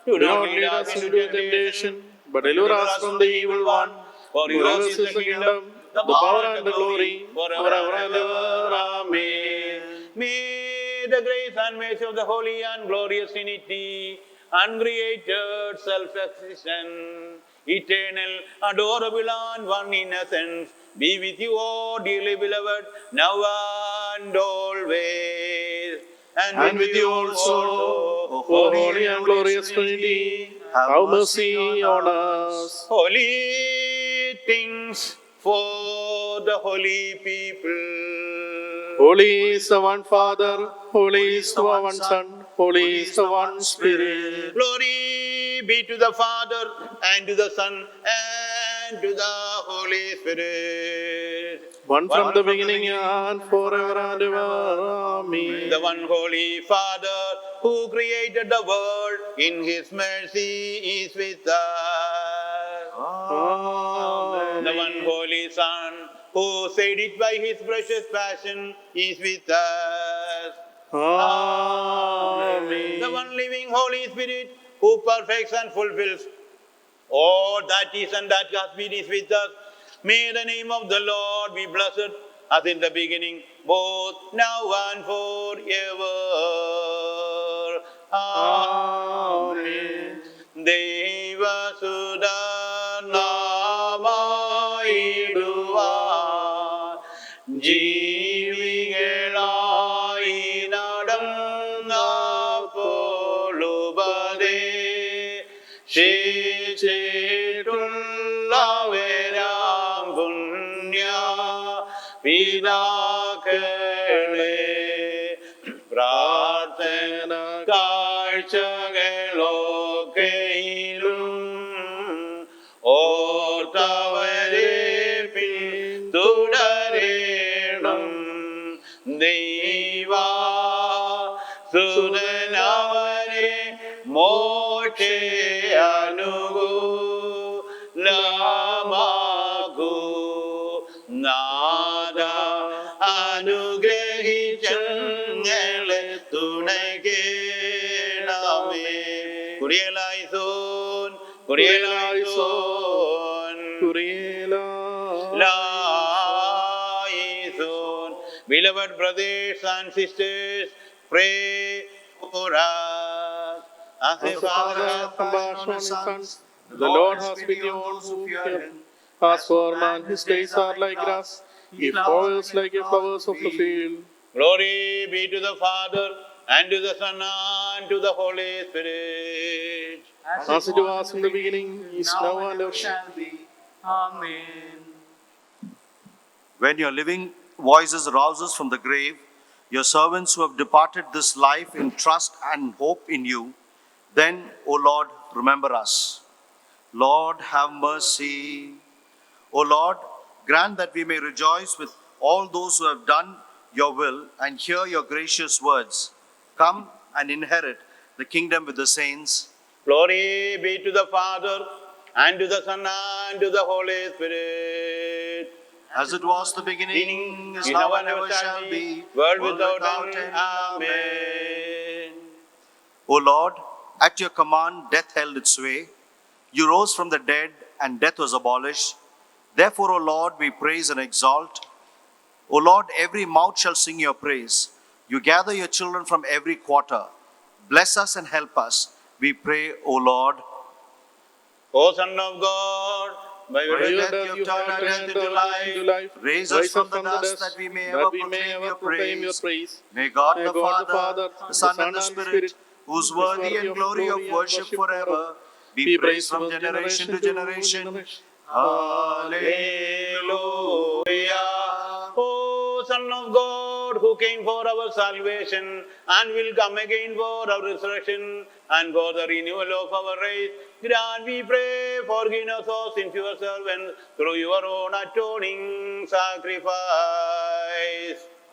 Do not lead us into temptation, but deliver us from the evil one. For yours is the kingdom, the power and the glory, forever and ever. Amen. May the grace and mercy of the Holy and glorious Trinity, uncreated, self-existent, eternal, adorable, and one in essence, be with you all, dearly beloved, now and always. And with you also, O holy and glorious Trinity, have mercy on us. holy things for the holy people. Holy is the one Father, holy is the one Son, holy is the one Spirit. Glory be to the Father, and to the Son, and to the Holy Spirit. One from the beginning and forever and ever. Amen. The one holy Father, who created the world, in his mercy is with us. Amen. The one holy Son, who saved it by his precious passion, is with us. Amen. The one living Holy Spirit, who perfects and fulfills all that is and that has been is with us. May the name of the Lord be blessed, as in the beginning, both now and forever. Amen. ദൈവസുതനാമായിടുവാൻ ജീവികളായി ശിച്ചിട്ടുള്ളവരാം പുണ്യ പിതാക്കളെ പ്രാർത്ഥന കാഴ്ചകളൊക്കെയിലും ഓർത്തവരെ പിന്തുടരേണം. സുതനവരെ മോക്ഷേ അനുകൂലമാകൂ. നാദ അനുഗ്രഹിച്ചങ്ങളെ തുണയ്ക്കണമേ. കുറിയലായിസോൻ, കുറിയലായിസോൻ, Laison. Beloved brothers and sisters, pray for us. As the Father Father, compassion on his sons, the Lord has pity on those who fear him. As for man, his days are like grass, he flowers like the flowers of the field. Glory be to the Father, and to the Son, and to the Holy Spirit. As it was in the beginning, is now and ever shall be. Amen. When your living voices rouses from the grave, your servants who have departed this life in trust and hope in you, then, O Lord, remember us. Lord, have mercy. O Lord, grant that we may rejoice with all those who have done your will and hear your gracious words. Come and inherit the kingdom with the saints. Glory be to the Father, and to the Son, and to the Holy Spirit. As it was the beginning, is now and ever shall be, world without end. Amen. O Lord, at your command death held its sway. You rose from the dead and death was abolished. Therefore, O Lord, we praise and exalt. O Lord, every mouth shall sing your praise. You gather your children from every quarter. Bless us and help us, we pray, O Lord. O Son of God, by your By your death death you you have have turned turned into life. Raise us Rise from up the dust that we may ever proclaim your praise. praise. May God May the God the Father, Father, the Son and the Spirit, who's worthy and glory of worship forever, be praised from generation to generation. Hallelujah. of God, who came for our salvation and will come again for our resurrection and for the renewal of our race, grant, we pray, forgiveness of sins to your servants through your own atoning sacrifice.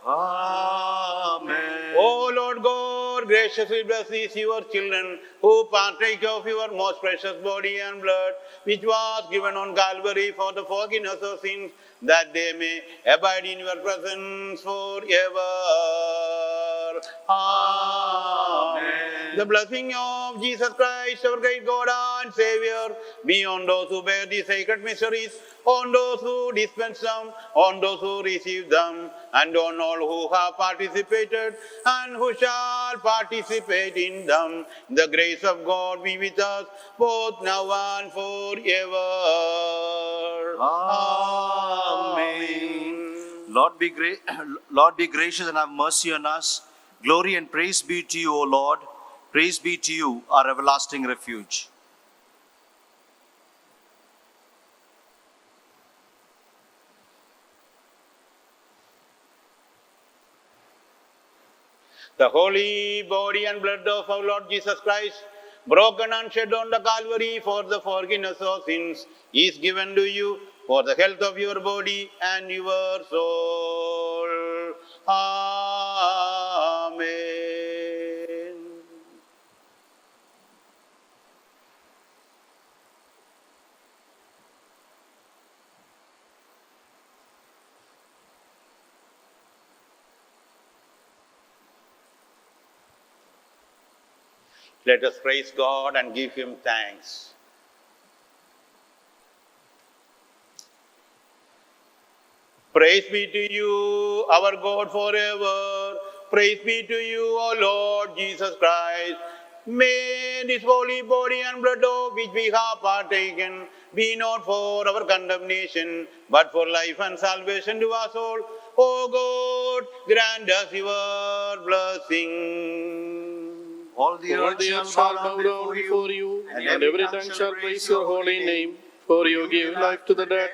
Amen. O Lord God, graciously bless these your children who partake of your most precious body and blood, which was given on Calvary for the forgiveness of sins, that they may abide in your presence forever. Amen. The blessing of Jesus Christ, our great God and Savior, be on those who bear these sacred mysteries, on those who dispense them, on those who receive them, and on all who have participated and who shall participate in them. The grace of God be with us both now and forever. Amen. Lord be Lord be gracious and have mercy on us. Glory and praise be to you, O Lord. Praise be to you, our everlasting refuge. The holy body and blood of our Lord Jesus Christ, broken and shed on the Calvary for the forgiveness of sins, is given to you for the health of your body and your soul. Amen. Let us praise God and give Him thanks. Praise be to you, our God, forever. Praise be to you, O Lord Jesus Christ. May this holy body and blood of which we have partaken be not for our condemnation, but for life and salvation to our soul. O God, grant us your blessing. All the All earth the earth shall bow down before you, and every tongue shall praise your holy name. For you give life to the dead,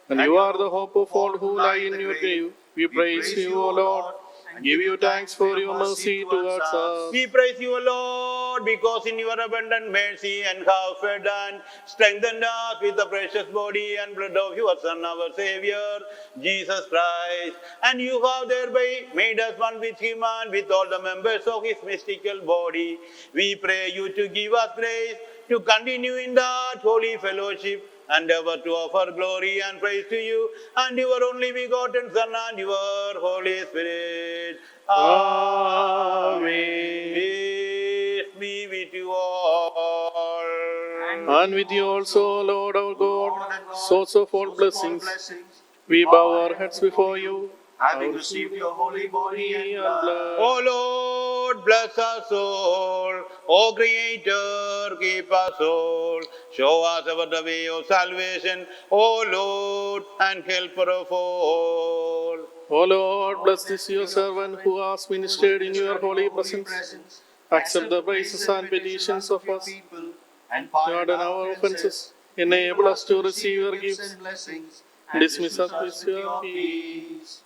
and you are the hope of all who lie in your grave. We praise you, O Lord, and give you thanks for your mercy towards us. We praise you, O Lord, because in your abundant mercy and have fed and strengthened us with the precious body and blood of your Son, our Savior, Jesus Christ. And you have thereby made us one with him and with all the members of his mystical body. We pray you to give us grace to continue in that holy fellowship and ever to offer glory and praise to you and your only begotten Son and your Holy Spirit. Amen. Peace be with you all. And with you also, Lord our God, source of all blessings, we bow our heads before you, having received your holy body and blood. O Lord, bless our soul. O Creator, keep our soul. Show us ever the way of salvation, O Lord, and helper of all. O Lord, bless this your servant who has ministered in your holy presence. Accept the praises and petitions of us. Pardon our offenses. Enable us to receive your gifts. Dismiss us with your peace.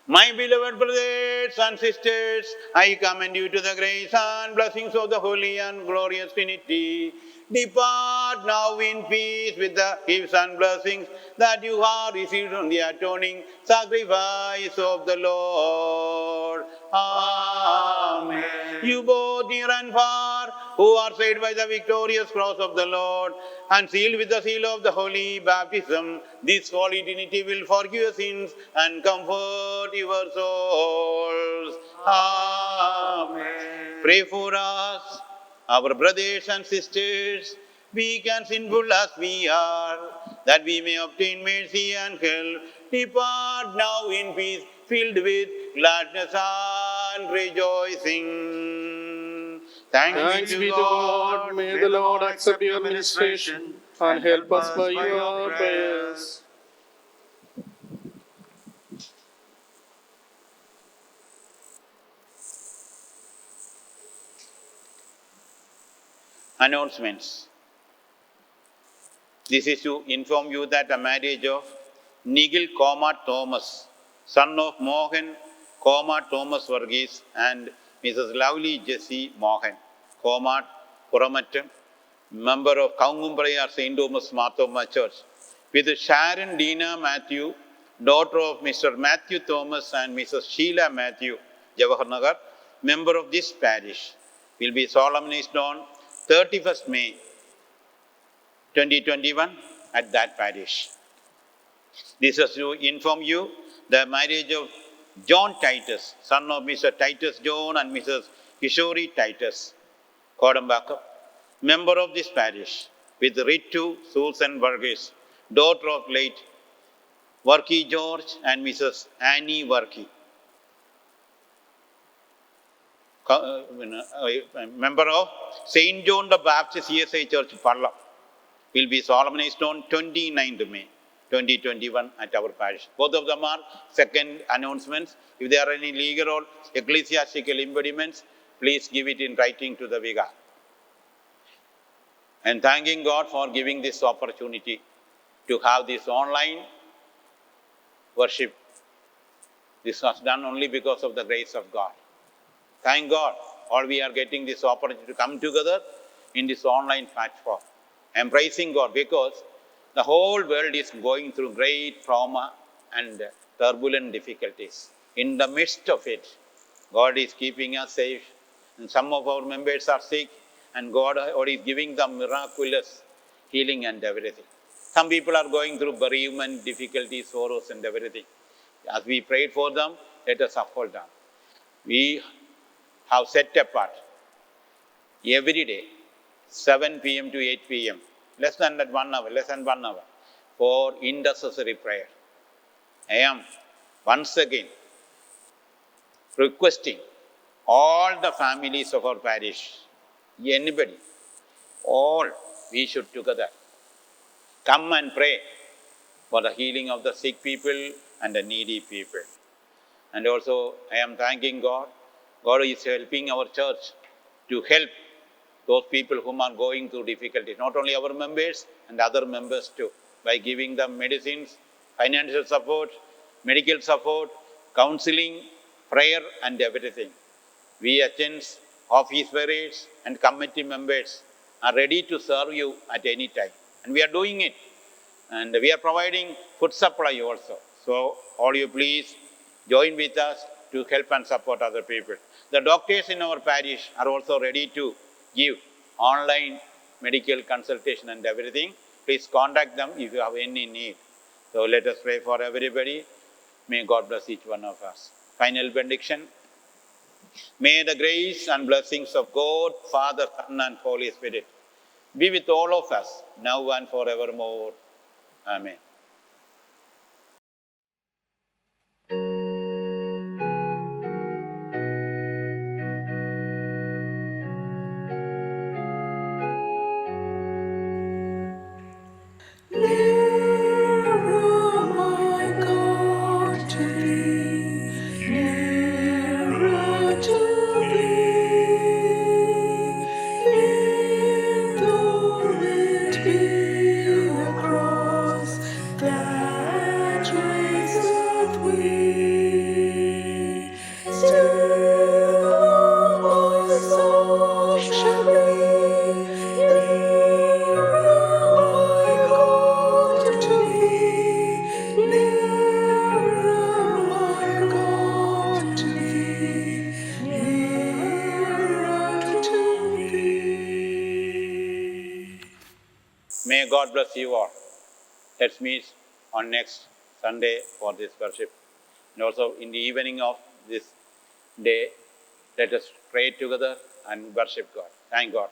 My beloved brothers and sisters, I commend you to the grace and blessings of the Holy and glorious Trinity. Depart now in peace with the gifts and blessings that you have received from the atoning sacrifice of the Lord. Amen. You both near and far, who are saved by the victorious cross of the Lord and sealed with the seal of the holy baptism, this holy Trinity will forgive your sins and comfort your souls. Amen. Pray for us, our brothers and sisters, weak and sinful as we are, that we may obtain mercy and help. Depart now in peace, filled with gladness and rejoicing. Thanks be to God. May the Lord accept your ministration and help us by your prayers. Announcements. This is to inform you that the marriage of Nigel Kumar Thomas, son of Mohan Komat Thomas Varghese and Mrs. Lovely Jessie Mohan. Komat Puramattam, member of Kaungumbrayar St. Thomas Marthoma Church. With Sharon Dina Matthew, daughter of Mr. Matthew Thomas and Mrs. Sheila Matthew, Jawaharnagar, member of this parish, will be solemnized on 31st May 2021 at that parish. This is to inform you the marriage of John Titus, son of Mr. Titus John and Mrs. Kishori Titus, Kodambaka, member of this parish, with Ritu Susan Varghese, daughter of late Varkey George and Mrs. Annie Varkey. Member of St. John the Baptist CSI Church, Parla, will be solemnized on 29th May 2021 at our parish. Both of them are second announcements. If there are any legal or ecclesiastical impediments, please give it in writing to the vicar. And thanking God for giving this opportunity to have this online worship. This was done only because of the grace of God. Thank God, all we are getting this opportunity to come together in this online platform. I am praising God because the whole world is going through great trauma and turbulent difficulties. In the midst of it, God is keeping us safe. And some of our members are sick, and God is giving them miraculous healing and everything. Some people are going through bereavement, difficulties, sorrows, and everything. As we prayed for them, let us uphold them. We have set apart every day, 7 p.m. to 8 p.m., less than 1 hour, for intercessory prayer. I am once again requesting all the families of our parish, anybody, all, we should together come and pray for the healing of the sick people and the needy people. And also, I am thanking God. God is helping our church to help those people whom are going through difficulties, not only our members and other members too, by giving them medicines, financial support, medical support, counseling, prayer, and everything. We agents, office bearers, and committee members are ready to serve you at any time. And we are doing it. And we are providing food supply also. So, all you please join with us to help and support other people. The doctors in our parish are also ready to give online medical consultation and everything. Please contact them if you have any need. So let us pray for everybody. May God bless each one of us. Final benediction. May the grace and blessings of God, Father, Son, and Holy Spirit be with all of us, now and forevermore. Amen. Nearer, my God, to thee, nearer to thee. If though it be a cross that raiseth we, still my soul shall be nearer, my God, to thee, nearer, my God, to thee, nearer to thee. May God bless you all. Let's meet on next Sunday for this worship. And also in the evening of this day, let us pray together and worship God. Thank God.